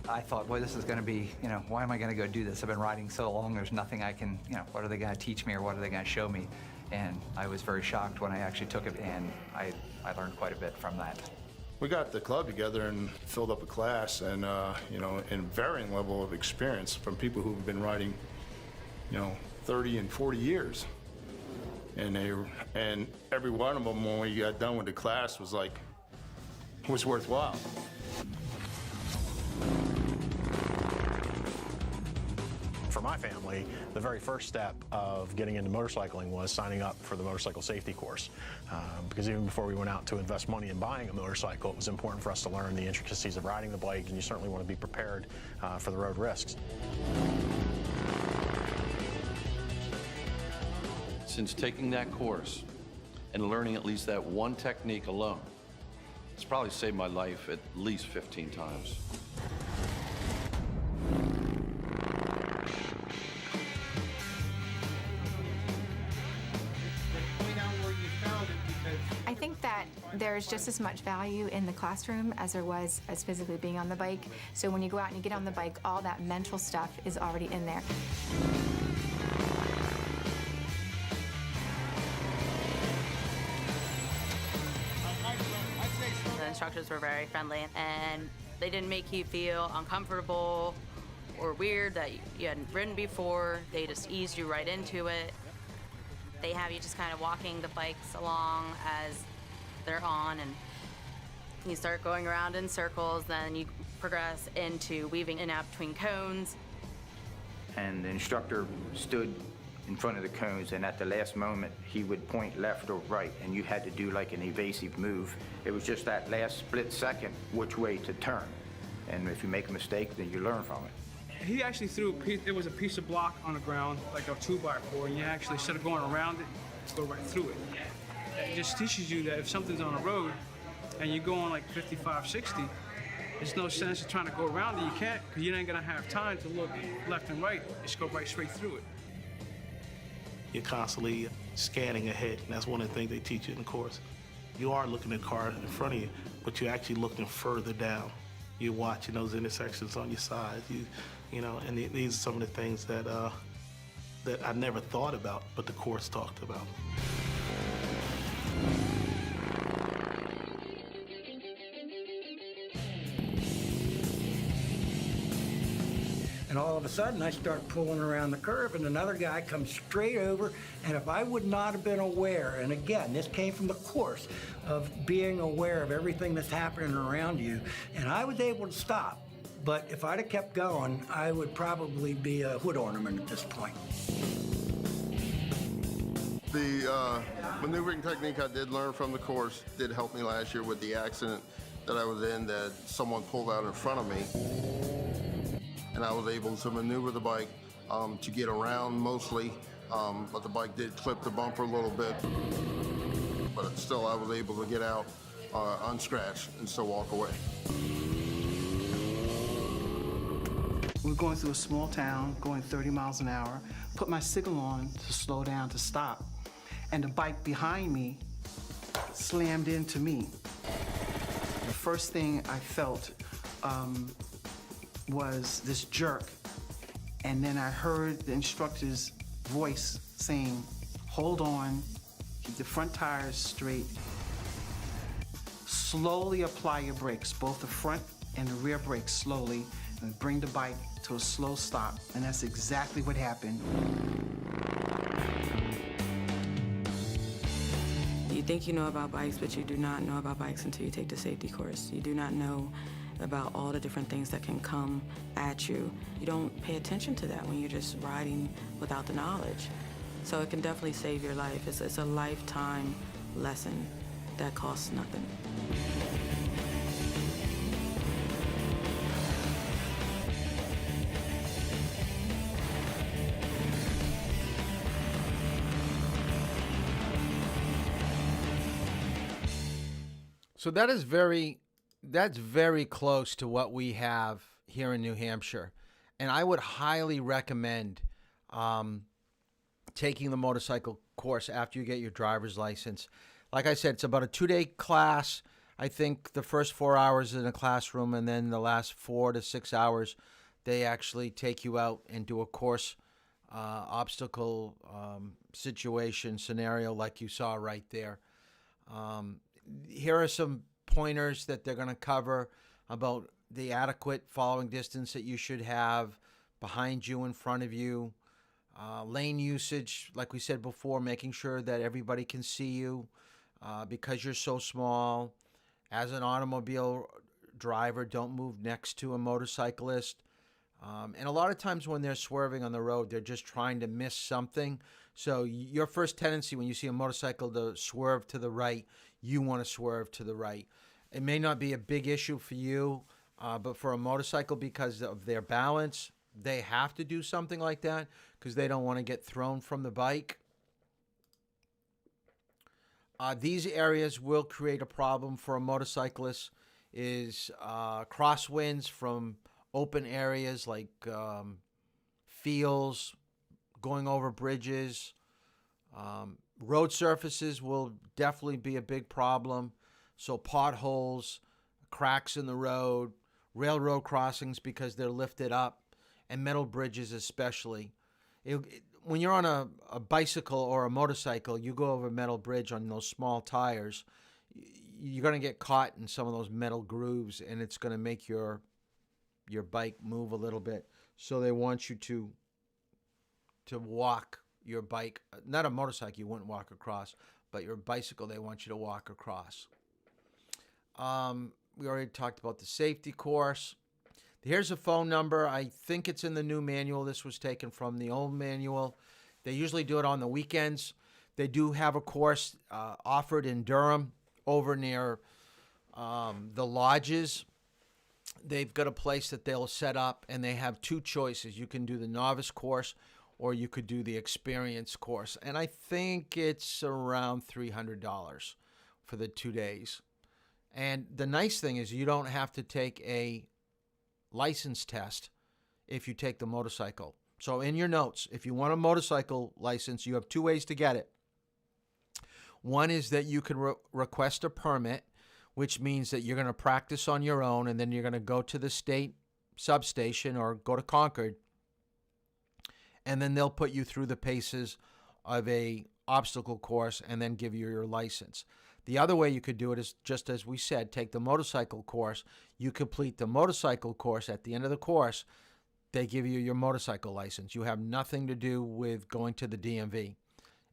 I thought, boy, this is going to be, why am I going to go do this? I've been riding so long, there's nothing I can, what are they going to teach me or what are they going to show me? And I was very shocked when I actually took it, and I learned quite a bit from that. We got the club together and filled up a class, and in varying level of experience from people who've been riding, 30 and 40 years. And every one of them, when we got done with the class, was worthwhile. For my family, the very first step of getting into motorcycling was signing up for the motorcycle safety course. Because even before we went out to invest money in buying a motorcycle, it was important for us to learn the intricacies of riding the bike, and you certainly want to be prepared for the road risks. Since taking that course and learning at least that one technique alone, it's probably saved my life at least 15 times. I think that there's just as much value in the classroom as there was as physically being on the bike. So when you go out and you get on the bike, all that mental stuff is already in there. The instructors were very friendly, and they didn't make you feel uncomfortable or weird that you hadn't ridden before. They just eased you right into it. They have you just kind of walking the bikes along as they're on, and you start going around in circles, then you progress into weaving in and out between cones. And the instructor stood in front of the cones, and at the last moment he would point left or right, and you had to do like an evasive move. It was just that last split second which way to turn, and if you make a mistake, then you learn from it. He actually threw it was a piece of block on the ground, like a 2x4, and you actually, instead of going around it, go right through it. It just teaches you that if something's on the road and you're going like 55, 60, there's no sense of trying to go around it. You can't, because you ain't gonna have time to look left and right. Just go right straight through it. you're constantly scanning ahead, and that's one of the things they teach you in the course. You are looking at the car in front of you, but you're actually looking further down. You're watching those intersections on your side. You know, and these are some of the things that that I never thought about, but the course talked about. And all of a sudden, I start pulling around the curve, and another guy comes straight over. And if I would not have been aware, and again, this came from the course of being aware of everything that's happening around you, and I was able to stop. But if I'd have kept going, I would probably be a wood ornament at this point. The maneuvering technique I did learn from the course did help me last year with the accident that I was in, that someone pulled out in front of me. And I was able to maneuver the bike to get around mostly, but the bike did clip the bumper a little bit. But still, I was able to get out unscratched and still walk away. We were going through a small town, going 30 miles an hour, put my signal on to slow down, to stop, and the bike behind me slammed into me. The first thing I felt was this jerk, and then I heard the instructor's voice saying, hold on, keep the front tires straight, slowly apply your brakes, both the front and the rear brakes slowly, and bring the bike to a slow stop. And that's exactly what happened. You think you know about bikes, but you do not know about bikes until you take the safety course. You do not know about all the different things that can come at you. You don't pay attention to that when you're just riding without the knowledge. So it can definitely save your life. It's a lifetime lesson that costs nothing. So that's very close to what we have here in New Hampshire. And I would highly recommend taking the motorcycle course after you get your driver's license. Like I said, it's about a 2-day class. I think the first 4 hours in a classroom, and then the last 4 to 6 hours, they actually take you out and do a course obstacle situation scenario like you saw right there. Here are some pointers that they're going to cover about the adequate following distance that you should have behind you, in front of you, lane usage, like we said before, making sure that everybody can see you because you're so small. As an automobile driver, don't move next to a motorcyclist. And a lot of times when they're swerving on the road, they're just trying to miss something. So your first tendency when you see a motorcycle to swerve to the right, you want to swerve to the right. It may not be a big issue for you, but for a motorcycle, because of their balance, they have to do something like that because they don't want to get thrown from the bike. These areas will create a problem for a motorcyclist, is crosswinds from open areas like fields, going over bridges. Road surfaces will definitely be a big problem. So potholes, cracks in the road, railroad crossings because they're lifted up, and metal bridges especially. When you're on a bicycle or a motorcycle, you go over a metal bridge on those small tires, you're going to get caught in some of those metal grooves, and it's going to make your bike move a little bit. So they want you to walk your bike, not a motorcycle you wouldn't walk across, but your bicycle they want you to walk across. We already talked about the safety course. Here's a phone number. I think it's in the new manual. This was taken from the old manual. They usually do it on the weekends. They do have a course offered in Durham over near the lodges. They've got a place that they'll set up, and they have two choices. You can do the novice course, or you could do the experience course. And I think it's around $300 for the 2 days. And the nice thing is you don't have to take a license test if you take the motorcycle. So in your notes, if you want a motorcycle license, you have two ways to get it. One is that you can request a permit, which means that you're going to practice on your own, and then you're going to go to the state substation or go to Concord, and then they'll put you through the paces of a obstacle course and then give you your license. The other way you could do it is, just as we said, take the motorcycle course. You complete the motorcycle course. At the end of the course, they give you your motorcycle license. You have nothing to do with going to the DMV.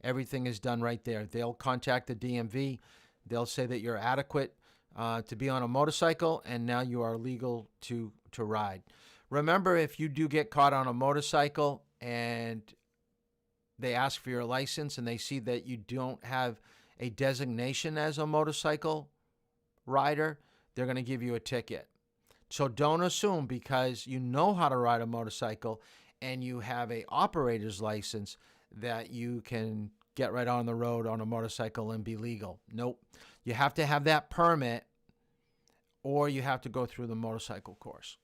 Everything is done right there. They'll contact the DMV. They'll say that you're adequate to be on a motorcycle, and now you are legal to ride. Remember, if you do get caught on a motorcycle and they ask for your license and they see that you don't have a designation as a motorcycle rider, they're going to give you a ticket. So don't assume because you know how to ride a motorcycle and you have a operator's license that you can get right on the road on a motorcycle and be legal. Nope. You have to have that permit, or you have to go through the motorcycle course.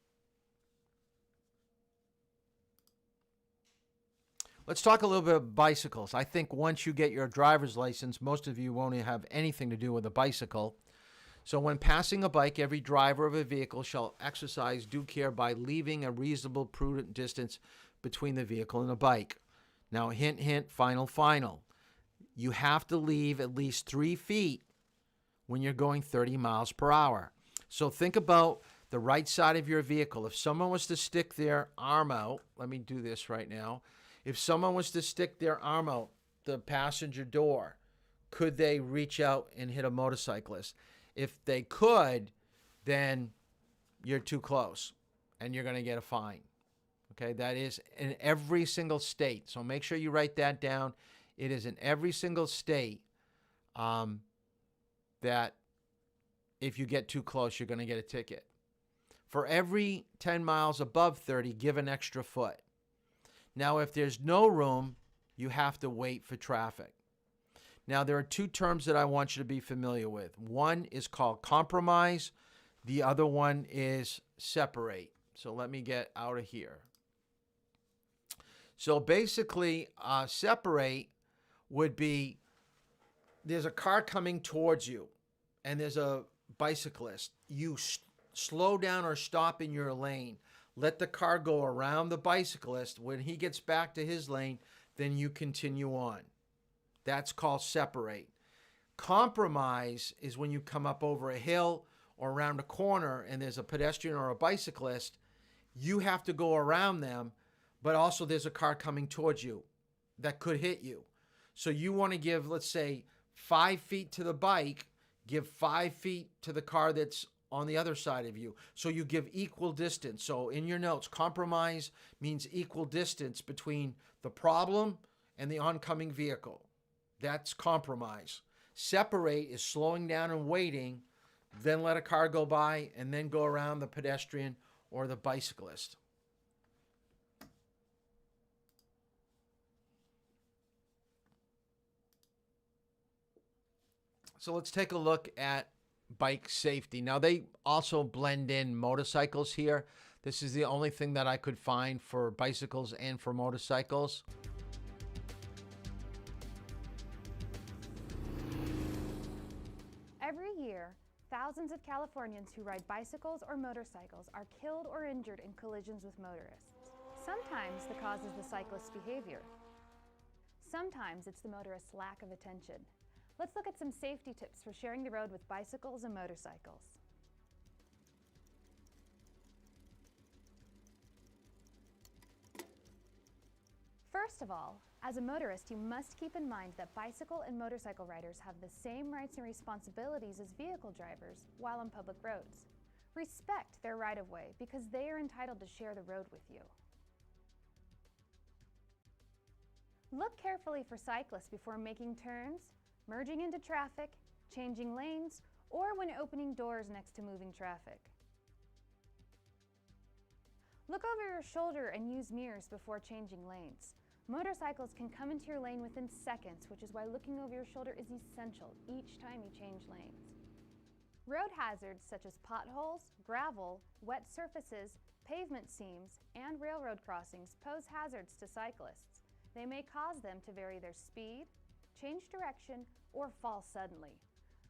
Let's talk a little bit about bicycles. I think once you get your driver's license, most of you won't have anything to do with a bicycle. So when passing a bike, every driver of a vehicle shall exercise due care by leaving a reasonable, prudent distance between the vehicle and the bike. Now, hint, hint, final, final. You have to leave at least 3 feet when you're going 30 miles per hour. So think about the right side of your vehicle. If someone was to stick their arm out, let me do this right now. If someone was to stick their arm out the passenger door, could they reach out and hit a motorcyclist? If they could, then you're too close and you're going to get a fine. Okay, that is in every single state. So make sure you write that down. It is in every single state that if you get too close, you're going to get a ticket. For every 10 miles above 30, give an extra foot. Now, if there's no room, you have to wait for traffic. Now, there are two terms that I want you to be familiar with. One is called compromise. The other one is separate. So let me get out of here. So basically, separate would be there's a car coming towards you and there's a bicyclist. You slow down or stop in your lane. Let the car go around the bicyclist. When he gets back to his lane, then you continue on. That's called separate. Compromise is when you come up over a hill or around a corner and there's a pedestrian or a bicyclist. You have to go around them, but also there's a car coming towards you that could hit you. So you want to give, let's say, 5 feet to the bike, give 5 feet to the car that's on the other side of you. So you give equal distance. So in your notes, compromise means equal distance between the problem and the oncoming vehicle. That's compromise. Separate is slowing down and waiting, then let a car go by, and then go around the pedestrian or the bicyclist. So let's take a look at bike safety. Now, they also blend in motorcycles here. This is the only thing that I could find for bicycles and for motorcycles. Every year, thousands of Californians who ride bicycles or motorcycles are killed or injured in collisions with motorists. Sometimes the cause is the cyclist's behavior. Sometimes it's the motorist's lack of attention. Let's look at some safety tips for sharing the road with bicycles and motorcycles. First of all, as a motorist, you must keep in mind that bicycle and motorcycle riders have the same rights and responsibilities as vehicle drivers while on public roads. Respect their right-of-way because they are entitled to share the road with you. Look carefully for cyclists before making turns, merging into traffic, changing lanes, or when opening doors next to moving traffic. Look over your shoulder and use mirrors before changing lanes. Motorcycles can come into your lane within seconds, which is why looking over your shoulder is essential each time you change lanes. Road hazards such as potholes, gravel, wet surfaces, Pavement seams and railroad crossings pose hazards to cyclists. They may cause them to vary their speed, change direction, or fall suddenly.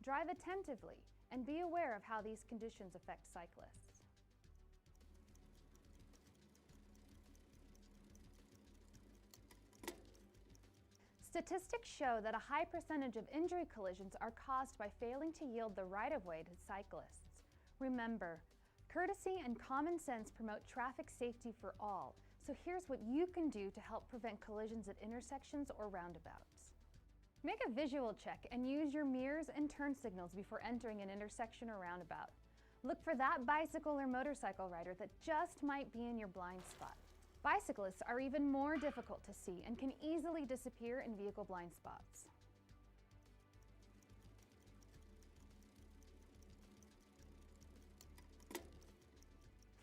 Drive attentively and be aware of how these conditions affect cyclists. Statistics show that a high percentage of injury collisions are caused by failing to yield the right-of-way to cyclists. Remember, courtesy and common sense promote traffic safety for all, so here's what you can do to help prevent collisions at intersections or roundabouts. Make a visual check and use your mirrors and turn signals before entering an intersection or roundabout. Look for that bicycle or motorcycle rider that just might be in your blind spot. Bicyclists are even more difficult to see and can easily disappear in vehicle blind spots.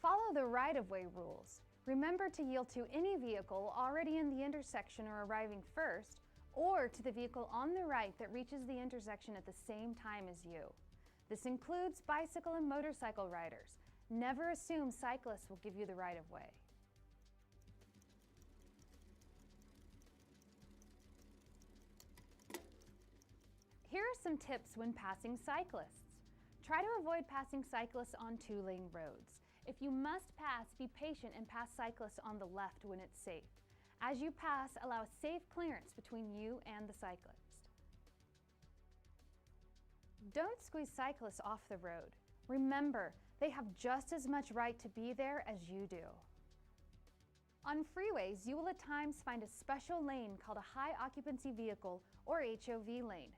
Follow the right-of-way rules. Remember to yield to any vehicle already in the intersection or arriving first, or to the vehicle on the right that reaches the intersection at the same time as you. This includes bicycle and motorcycle riders. Never assume cyclists will give you the right-of-way. Here are some tips when passing cyclists. Try to avoid passing cyclists on two-lane roads. If you must pass, be patient and pass cyclists on the left when it's safe. As you pass, allow safe clearance between you and the cyclist. Don't squeeze cyclists off the road. Remember, they have just as much right to be there as you do. On freeways, you will at times find a special lane called a high occupancy vehicle or HOV lane.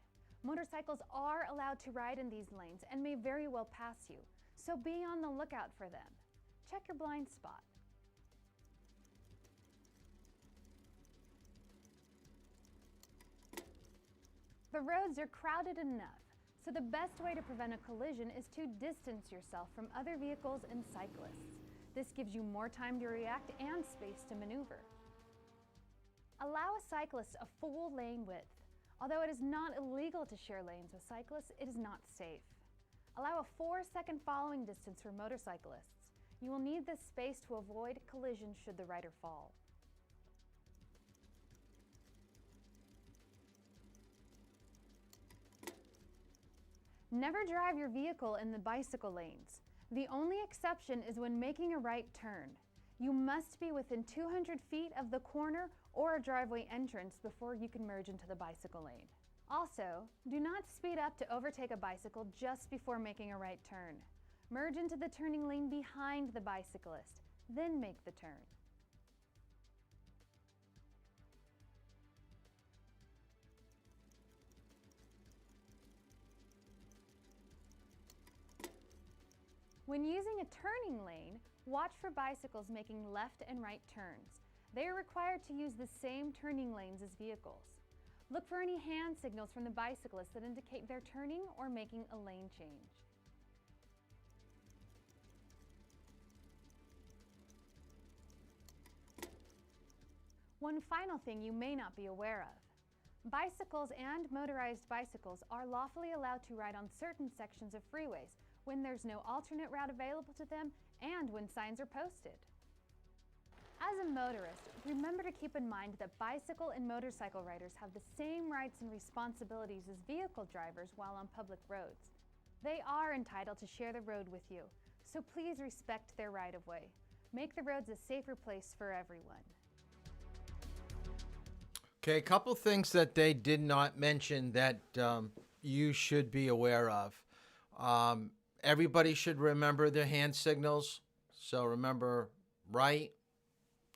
Motorcycles are allowed to ride in these lanes and may very well pass you, so be on the lookout for them. Check your blind spot. The roads are crowded enough, so the best way to prevent a collision is to distance yourself from other vehicles and cyclists. This gives you more time to react and space to maneuver. Allow a cyclist a full lane width. Although it is not illegal to share lanes with cyclists, it is not safe. Allow a 4-second following distance for motorcyclists. You will need this space to avoid collision should the rider fall. Never drive your vehicle in the bicycle lanes. The only exception is when making a right turn. You must be within 200 feet of the corner or a driveway entrance before you can merge into the bicycle lane. Also, do not speed up to overtake a bicycle just before making a right turn. Merge into the turning lane behind the bicyclist, then make the turn. When using a turning lane, watch for bicycles making left and right turns. They are required to use the same turning lanes as vehicles. Look for any hand signals from the bicyclists that indicate they're turning or making a lane change. One final thing you may not be aware of. Bicycles and motorized bicycles are lawfully allowed to ride on certain sections of freeways when there's no alternate route available to them and when signs are posted. As a motorist, remember to keep in mind that bicycle and motorcycle riders have the same rights and responsibilities as vehicle drivers while on public roads. They are entitled to share the road with you, so please respect their right-of-way. Make the roads a safer place for everyone. Okay, a couple things that they did not mention that you should be aware of. Everybody should remember their hand signals. So remember right,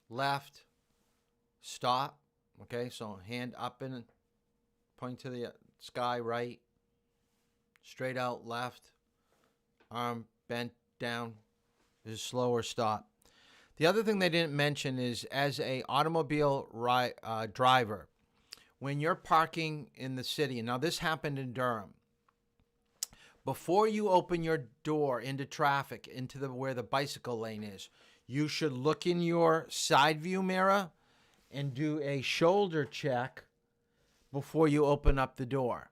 left, stop. Okay, so hand up and point to the sky, right, straight out, left, arm bent down is slow or stop. The other thing they didn't mention is as a automobile driver, when you're parking in the city, and now this happened in Durham, before you open your door into traffic, into where the bicycle lane is, you should look in your side view mirror and do a shoulder check before you open up the door.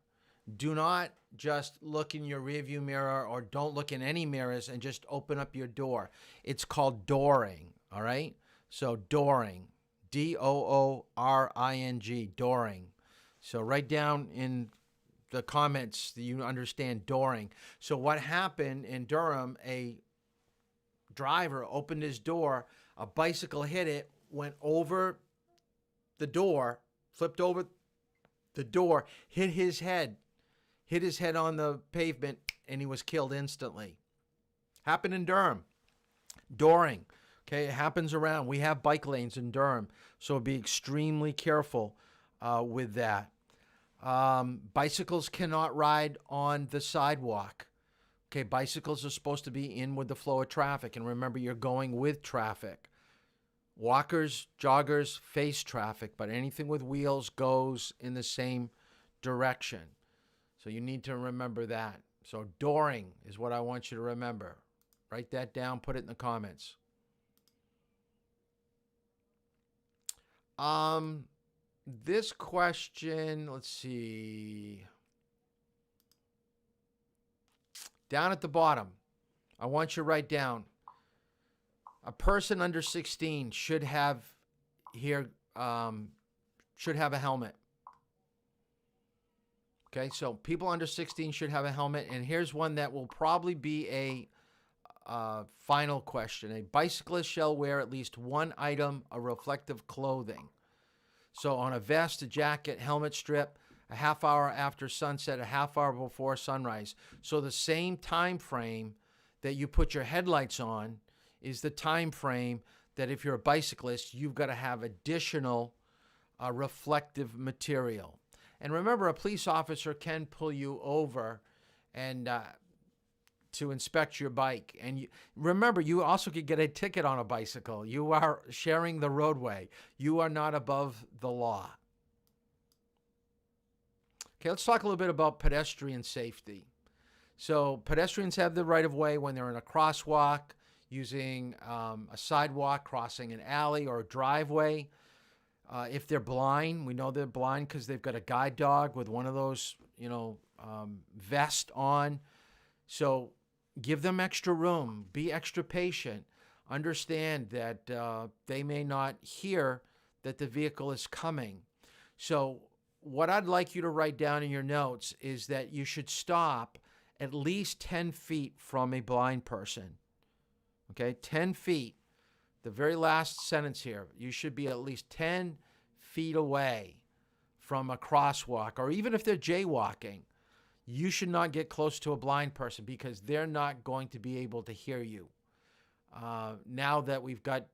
Do not just look in your rearview mirror or don't look in any mirrors and just open up your door. It's called dooring, all right? So dooring, D-O-O-R-I-N-G, dooring. So write down in the comments that you understand dooring. So what happened in Durham, a driver opened his door, a bicycle hit it, went over the door, flipped over the door, hit his head on the pavement, and he was killed instantly. Happened in Durham. Dooring. Okay, it happens around. We have bike lanes in Durham, so be extremely careful with that. Bicycles cannot ride on the sidewalk. Okay, bicycles are supposed to be in with the flow of traffic, and remember, you're going with traffic. Walkers, joggers face traffic, but anything with wheels goes in the same direction. So you need to remember that. So dooring is what I want you to remember. Write that down, put it in the comments. This question, let's see. Down at the bottom, I want you to write down, a person under 16 should have a helmet. Okay, so people under 16 should have a helmet, and here's one that will probably be a final question. A bicyclist shall wear at least one item of reflective clothing. So on a vest, a jacket, helmet strip, a half hour after sunset, a half hour before sunrise. So the same time frame that you put your headlights on is the time frame that if you're a bicyclist, you've got to have additional reflective material. And remember, a police officer can pull you over and to inspect your bike. And remember, you also could get a ticket on a bicycle. You are sharing the roadway. You are not above the law. Okay, let's talk a little bit about pedestrian safety. So pedestrians have the right of way when they're in a crosswalk, using a sidewalk, crossing an alley or a driveway. If they're blind, we know they're blind because they've got a guide dog with one of those, vest on. So give them extra room. Be extra patient. Understand that they may not hear that the vehicle is coming. So what I'd like you to write down in your notes is that you should stop at least 10 feet from a blind person. Okay, 10 feet. The very last sentence here. You should be at least 10 feet away from a crosswalk, or even if they're jaywalking, you should not get close to a blind person because they're not going to be able to hear you. Now that we've got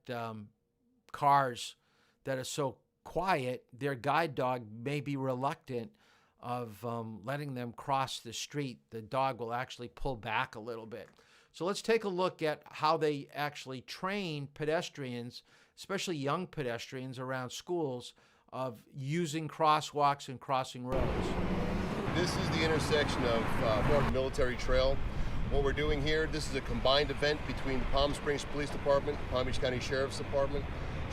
cars that are so quiet, their guide dog may be reluctant of letting them cross the street. The dog will actually pull back a little bit. So let's take a look at how they actually train pedestrians, especially young pedestrians around schools, of using crosswalks and crossing roads. This is the intersection of North Military Trail. What we're doing here, this is a combined event between the Palm Springs Police Department, Palm Beach County Sheriff's Department,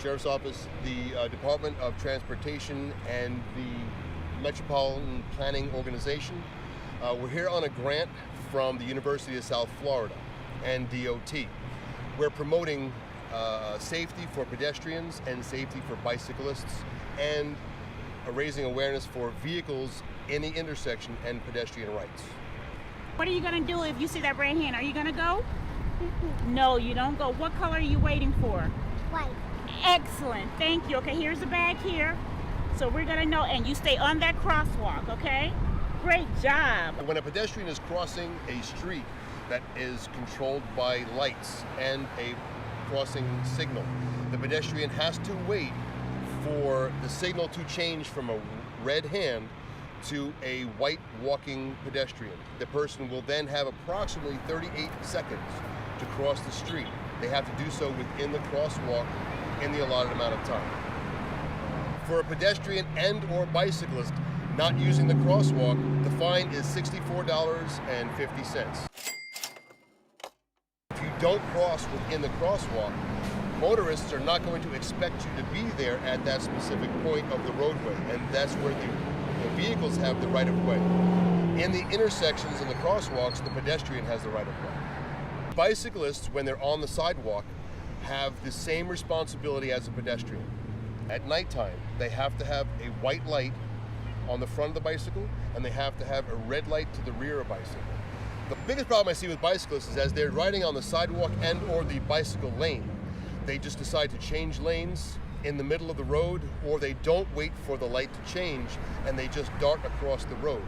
Sheriff's Office, the Department of Transportation, and the Metropolitan Planning Organization. We're here on a grant from the University of South Florida and DOT. We're promoting safety for pedestrians and safety for bicyclists, and raising awareness for vehicles in the intersection and pedestrian rights. What are you going to do if you see that red hand? Are you going to go? No, you don't go. What color are you waiting for? White. Excellent. Thank you. Okay, here's the bag here. So we're going to know, and you stay on that crosswalk, okay? Great job. When a pedestrian is crossing a street that is controlled by lights and a crossing signal, the pedestrian has to wait for the signal to change from a red hand to a white walking pedestrian. The person will then have approximately 38 seconds to cross the street. They have to do so within the crosswalk in the allotted amount of time. For a pedestrian and or bicyclist not using the crosswalk, the fine is $64.50. If you don't cross within the crosswalk, motorists are not going to expect you to be there at that specific point of the roadway, and that's where the vehicles have the right of way. In the intersections and the crosswalks, the pedestrian has the right of way. Bicyclists, when they're on the sidewalk, have the same responsibility as a pedestrian. At nighttime, they have to have a white light on the front of the bicycle, and they have to have a red light to the rear of the bicycle. The biggest problem I see with bicyclists is as they're riding on the sidewalk and or the bicycle lane, they just decide to change lanes in the middle of the road, or they don't wait for the light to change and they just dart across the road.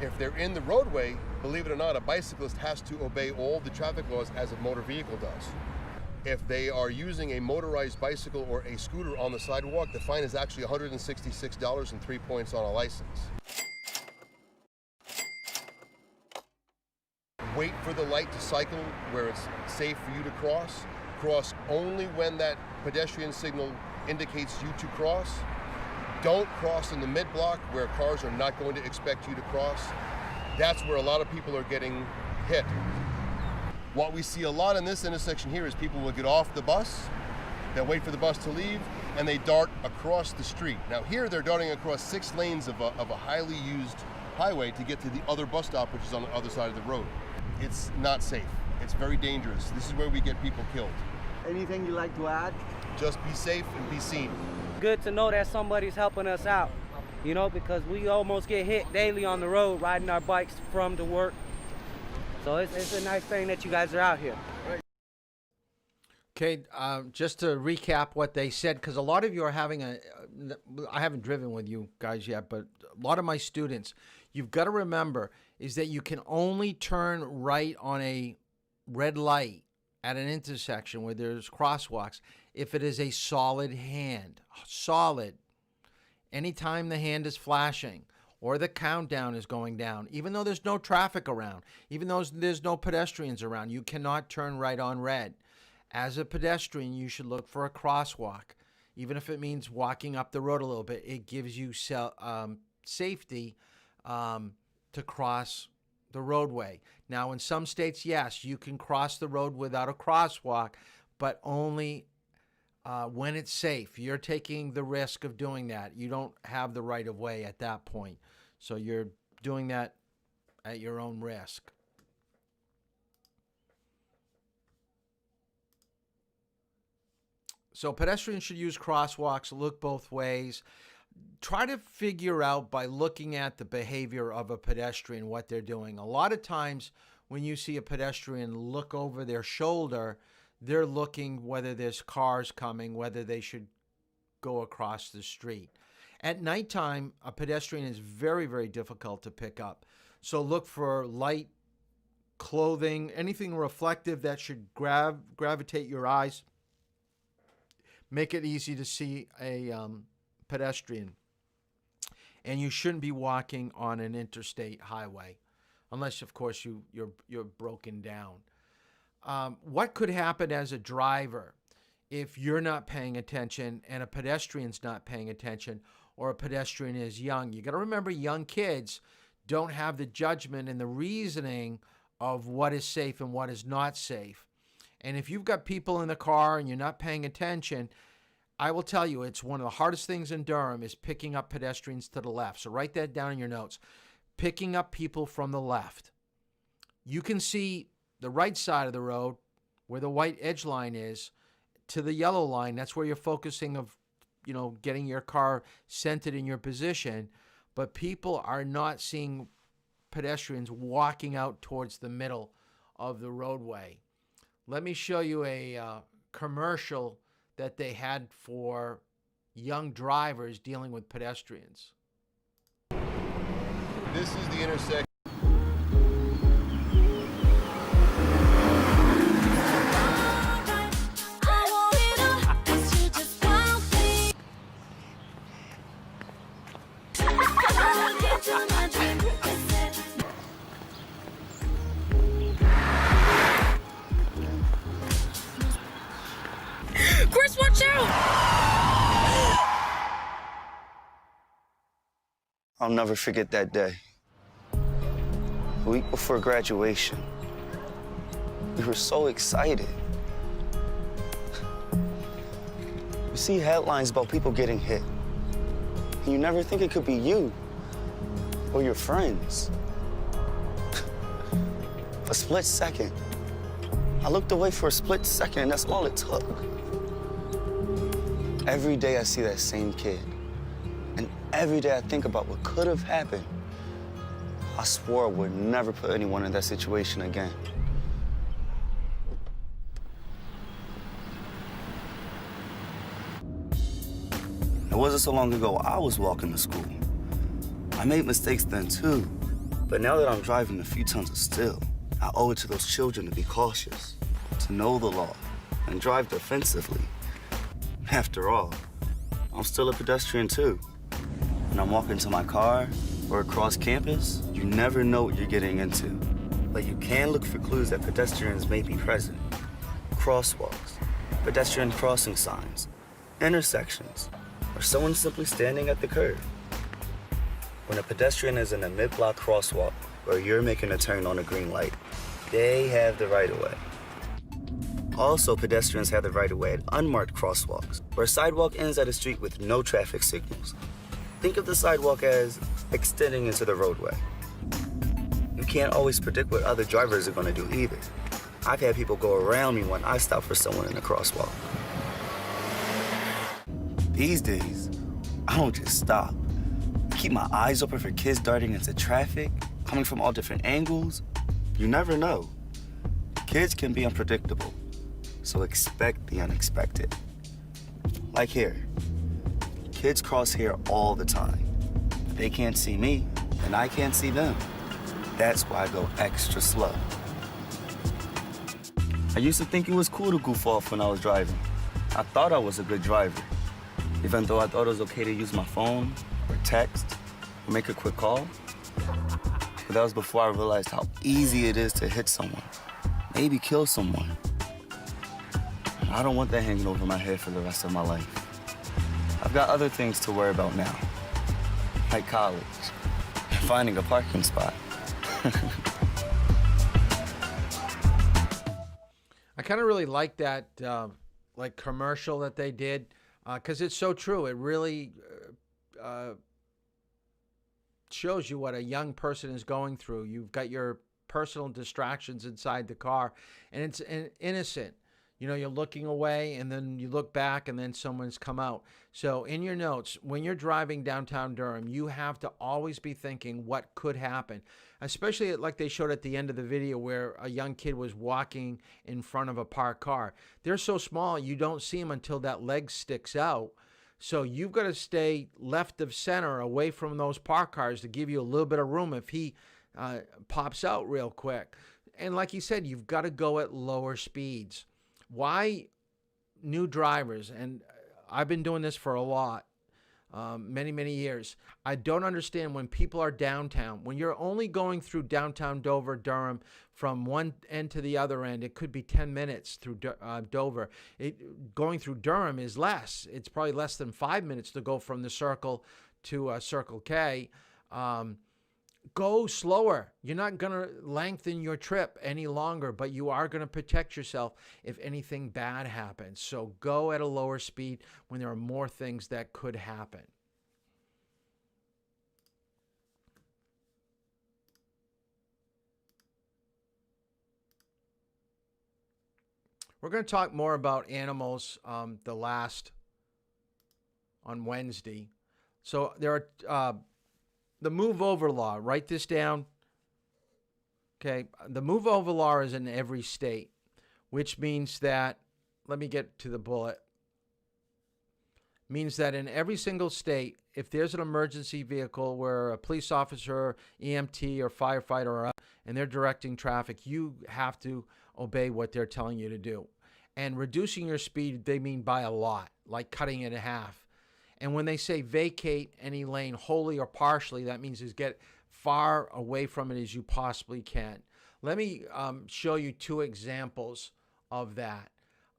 If they're in the roadway, believe it or not, a bicyclist has to obey all the traffic laws as a motor vehicle does. If they are using a motorized bicycle or a scooter on the sidewalk, the fine is actually $166 and 3 points on a license. Wait for the light to cycle where it's safe for you to cross. Cross only when that pedestrian signal indicates you to cross. Don't cross in the mid-block where cars are not going to expect you to cross. That's where a lot of people are getting hit. What we see a lot in this intersection here is people will get off the bus, they'll wait for the bus to leave, and they dart across the street. Now here they're darting across 6 lanes of a highly used highway to get to the other bus stop, which is on the other side of the road. It's not safe. It's very dangerous. This is where we get people killed. Anything you'd like to add? Just be safe and be seen. Good to know that somebody's helping us out, you know, because we almost get hit daily on the road riding our bikes from to work. So it's a nice thing that you guys are out here. Okay, just to recap what they said, because a lot of you are having I haven't driven with you guys yet, but a lot of my students, you've got to remember is that you can only turn right on a red light at an intersection where there's crosswalks if it is a solid hand. Solid. Anytime the hand is flashing or the countdown is going down, even though there's no traffic around, even though there's no pedestrians around, you cannot turn right on red. As a pedestrian, you should look for a crosswalk. Even if it means walking up the road a little bit, it gives you safety to cross the roadway. Now, in some states, yes, you can cross the road without a crosswalk, but only when it's safe. You're taking the risk of doing that. You don't have the right of way at that point. So you're doing that at your own risk. So pedestrians should use crosswalks, look both ways. Try to figure out by looking at the behavior of a pedestrian what they're doing. A lot of times when you see a pedestrian look over their shoulder, they're looking whether there's cars coming, whether they should go across the street. At nighttime, a pedestrian is very, very difficult to pick up. So look for light clothing, anything reflective that should gravitate your eyes. Make it easy to see a pedestrian. And you shouldn't be walking on an interstate highway, unless, of course, you're broken down. What could happen as a driver if you're not paying attention and a pedestrian's not paying attention, or a pedestrian is young? You got to remember, young kids don't have the judgment and the reasoning of what is safe and what is not safe. And if you've got people in the car and you're not paying attention, I will tell you, it's one of the hardest things in Durham is picking up pedestrians to the left. So write that down in your notes. Picking up people from the left. You can see the right side of the road where the white edge line is to the yellow line. That's where you're focusing of, getting your car centered in your position. But people are not seeing pedestrians walking out towards the middle of the roadway. Let me show you a commercial that they had for young drivers dealing with pedestrians. This is the intersection. Chris, watch out! I'll never forget that day. The week before graduation. We were so excited. You see headlines about people getting hit. And you never think it could be you or your friends. A split second. I looked away for a split second, and that's all it took. Every day I see that same kid, and every day I think about what could have happened. I swore I would never put anyone in that situation again. It wasn't so long ago I was walking to school. I made mistakes then too, but now that I'm driving a few tons of steel, I owe it to those children to be cautious, to know the law, and drive defensively. After all, I'm still a pedestrian too. When I'm walking to my car or across campus, you never know what you're getting into. But you can look for clues that pedestrians may be present. Crosswalks, pedestrian crossing signs, intersections, or someone simply standing at the curb. When a pedestrian is in a mid-block crosswalk where you're making a turn on a green light, they have the right of way. Also, pedestrians have the right of way at unmarked crosswalks, where a sidewalk ends at a street with no traffic signals. Think of the sidewalk as extending into the roadway. You can't always predict what other drivers are going to do either. I've had people go around me when I stop for someone in a crosswalk. These days, I don't just stop. I keep my eyes open for kids darting into traffic, coming from all different angles. You never know. Kids can be unpredictable, so expect the unexpected. Like here. Kids cross here all the time. If they can't see me, and I can't see them. That's why I go extra slow. I used to think it was cool to goof off when I was driving. I thought I was a good driver, even though I thought it was okay to use my phone or text or make a quick call. But that was before I realized how easy it is to hit someone, maybe kill someone. I don't want that hanging over my head for the rest of my life. I've got other things to worry about now, like college and finding a parking spot. I kind of really like that like commercial that they did because it's so true. It really shows you what a young person is going through. You've got your personal distractions inside the car, and it's innocent. You know, you're looking away, and then you look back, and then someone's come out. So in your notes, when you're driving downtown Durham, you have to always be thinking what could happen, especially like they showed at the end of the video where a young kid was walking in front of a parked car. They're so small, you don't see them until that leg sticks out. So you've got to stay left of center away from those parked cars to give you a little bit of room if he pops out real quick. And like you said, you've got to go at lower speeds. Why new drivers, and I've been doing this for a lot, many years, I don't understand when people are downtown, when you're only going through downtown Dover, Durham, from one end to the other end, it could be 10 minutes through Dover. Going through Durham is less. It's probably less than 5 minutes to go from the Circle to Circle K. Go slower. You're not going to lengthen your trip any longer, but you are going to protect yourself if anything bad happens. So go at a lower speed when there are more things that could happen. We're going to talk more about animals on Wednesday. So there are the move over law. Write this down. Okay, the move over law is in every state, which means that, let me get to the bullet, means that in every single state, if there's an emergency vehicle where a police officer, EMT, or firefighter are up and they're directing traffic, you have to obey what they're telling you to do. And reducing your speed, they mean by a lot, like cutting it in half. And when they say vacate any lane wholly or partially, that means is get far away from it as you possibly can. Let me show you two examples of that.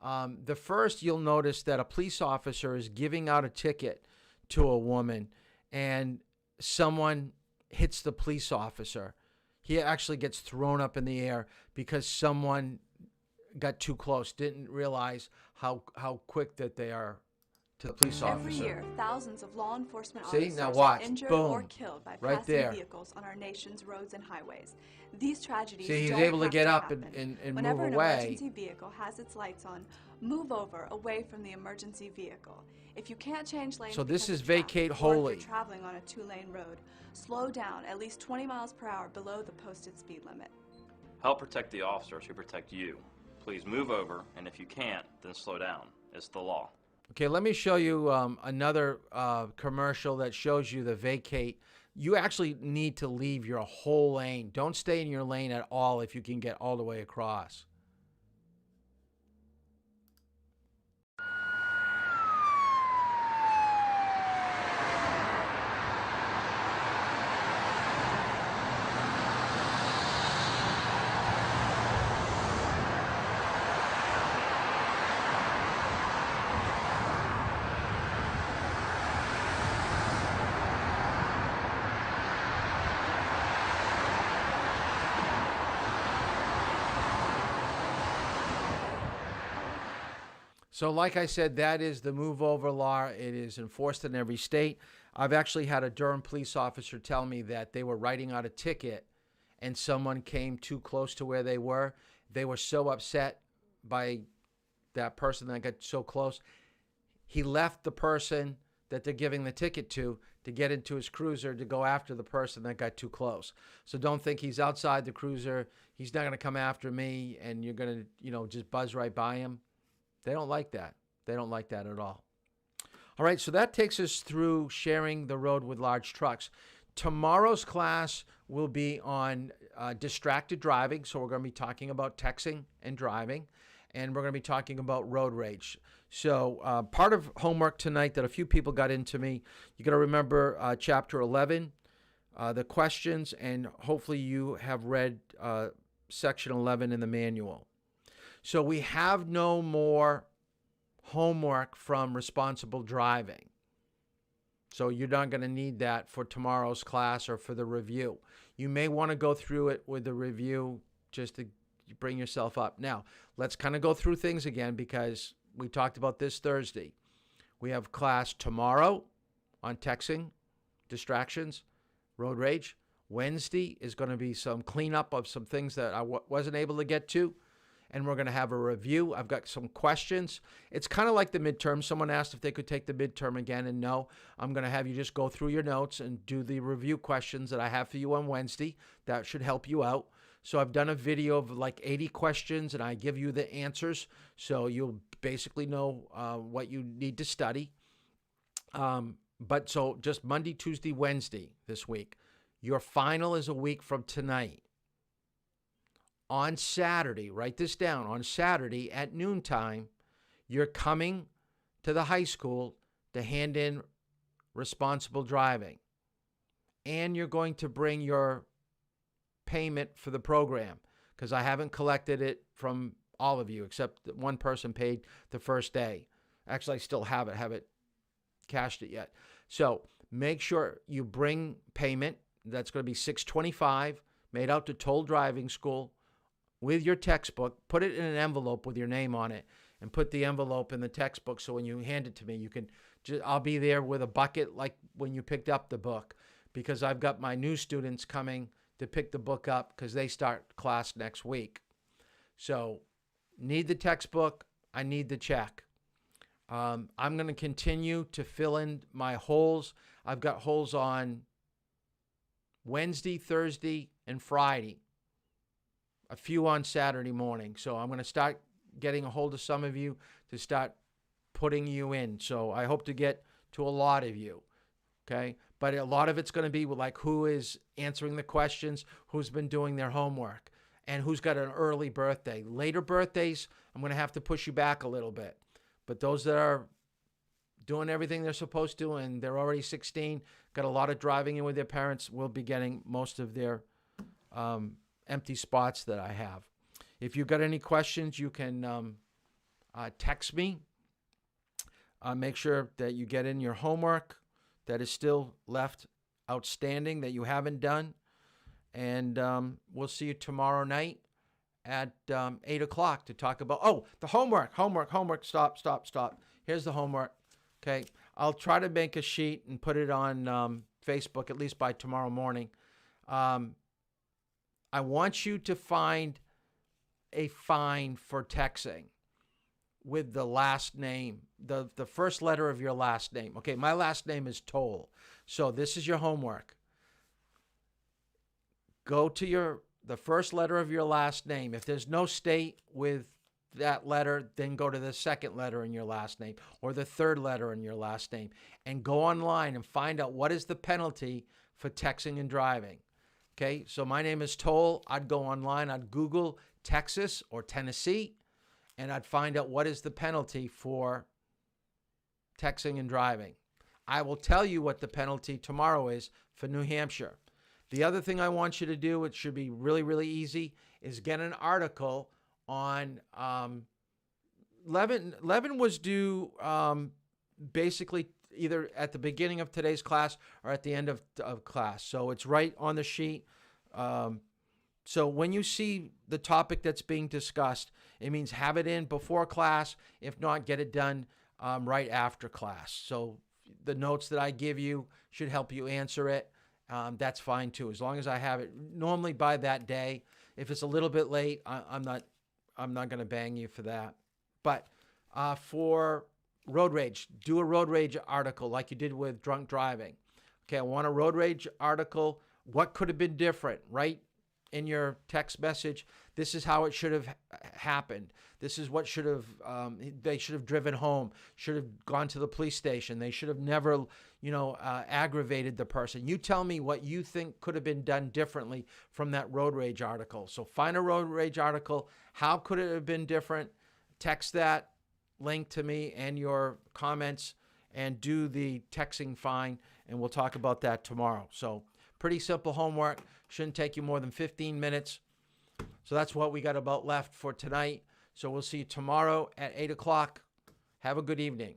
The first, you'll notice that a police officer is giving out a ticket to a woman and someone hits the police officer. He actually gets thrown up in the air because someone got too close, didn't realize how quick that they are to the police Every officer. year, thousands of law enforcement See? officers Now are watch. injured Boom. or killed by Right passing there. vehicles on our nation's roads and highways. These tragedies See, he's don't able to have get up happen. and move Whenever an away. emergency vehicle has its lights on, move over away from the emergency vehicle. If you can't change lanes, So this because is of traffic, vacate or wholly. if you're traveling on a 2-lane road, slow down at least 20 miles per hour below the posted speed limit. Help protect the officers who protect you. Please move over, and if you can't, then slow down. It's the law. Okay, let me show you another commercial that shows you the vacate. You actually need to leave your whole lane. Don't stay in your lane at all if you can get all the way across. So like I said, that is the move over law. It is enforced in every state. I've actually had a Durham police officer tell me that they were writing out a ticket and someone came too close to where they were. They were so upset by that person that got so close. He left the person that they're giving the ticket to get into his cruiser to go after the person that got too close. So don't think he's outside the cruiser. He's not going to come after me and you're going to, just buzz right by him. They don't like that. They don't like that at all. All right, so that takes us through sharing the road with large trucks. Tomorrow's class will be on distracted driving. So we're going to be talking about texting and driving, and we're going to be talking about road rage. So part of homework tonight that a few people got into me, you got to remember Chapter 11, the questions, and hopefully you have read Section 11 in the manual. So we have no more homework from responsible driving. So you're not going to need that for tomorrow's class or for the review. You may want to go through it with the review just to bring yourself up. Now, let's kind of go through things again because we talked about this Thursday. We have class tomorrow on texting, distractions, road rage. Wednesday is going to be some cleanup of some things that I wasn't able to get to. And we're going to have a review. I've got some questions. It's kind of like the midterm. Someone asked if they could take the midterm again, and no. I'm going to have you just go through your notes and do the review questions that I have for you on Wednesday. That should help you out. So I've done a video of like 80 questions, and I give you the answers. So you'll basically know what you need to study. But so just Monday, Tuesday, Wednesday this week. Your final is a week from tonight. On Saturday, write this down, on Saturday at noontime, you're coming to the high school to hand in responsible driving. And you're going to bring your payment for the program because I haven't collected it from all of you except that one person paid the first day. Actually, I still haven't cashed it yet. So make sure you bring payment. That's going to be $625 made out to Toll Driving School. With your textbook, put it in an envelope with your name on it and put the envelope in the textbook so when you hand it to me, I'll be there with a bucket like when you picked up the book because I've got my new students coming to pick the book up because they start class next week. So need the textbook, I need the check. I'm going to continue to fill in my holes. I've got holes on Wednesday, Thursday, and Friday. A few on Saturday morning. So I'm going to start getting a hold of some of you to start putting you in. So I hope to get to a lot of you. Okay. But a lot of it's going to be like who is answering the questions, who's been doing their homework, and who's got an early birthday. Later birthdays, I'm going to have to push you back a little bit. But those that are doing everything they're supposed to and they're already 16, got a lot of driving in with their parents, will be getting most of their empty spots that I have. If you've got any questions, you can text me. Make sure that you get in your homework that is still left outstanding that you haven't done. And we'll see you tomorrow night at 8 o'clock to talk about, the homework. Stop. Here's the homework. Okay, I'll try to make a sheet and put it on Facebook at least by tomorrow morning. I want you to find a fine for texting with the last name, the first letter of your last name. Okay, my last name is Toll. So this is your homework. Go to the first letter of your last name. If there's no state with that letter, then go to the second letter in your last name or the third letter in your last name and go online and find out what is the penalty for texting and driving. Okay, so my name is Toll. I'd go online, I'd Google Texas or Tennessee, and I'd find out what is the penalty for texting and driving. I will tell you what the penalty tomorrow is for New Hampshire. The other thing I want you to do, it should be really, really easy, is get an article on Levin was due basically either at the beginning of today's class or at the end of class. So it's right on the sheet. So when you see the topic that's being discussed, it means have it in before class. If not, get it done right after class. So the notes that I give you should help you answer it. That's fine too, as long as I have it normally by that day. If it's a little bit late, I'm not going to bang you for that. But for road rage, do a road rage article like you did with drunk driving. Okay, I want a road rage article. What could have been different, right? In your text message, this is how it should have happened. This is what should have, they should have driven home, should have gone to the police station. They should have never, aggravated the person. You tell me what you think could have been done differently from that road rage article. So find a road rage article. How could it have been different? Text that link to me and your comments and do the texting fine, and we'll talk about that tomorrow. So pretty simple homework. Shouldn't take you more than 15 minutes. So that's what we got about left for tonight. So we'll see you tomorrow at 8 o'clock. Have a good evening.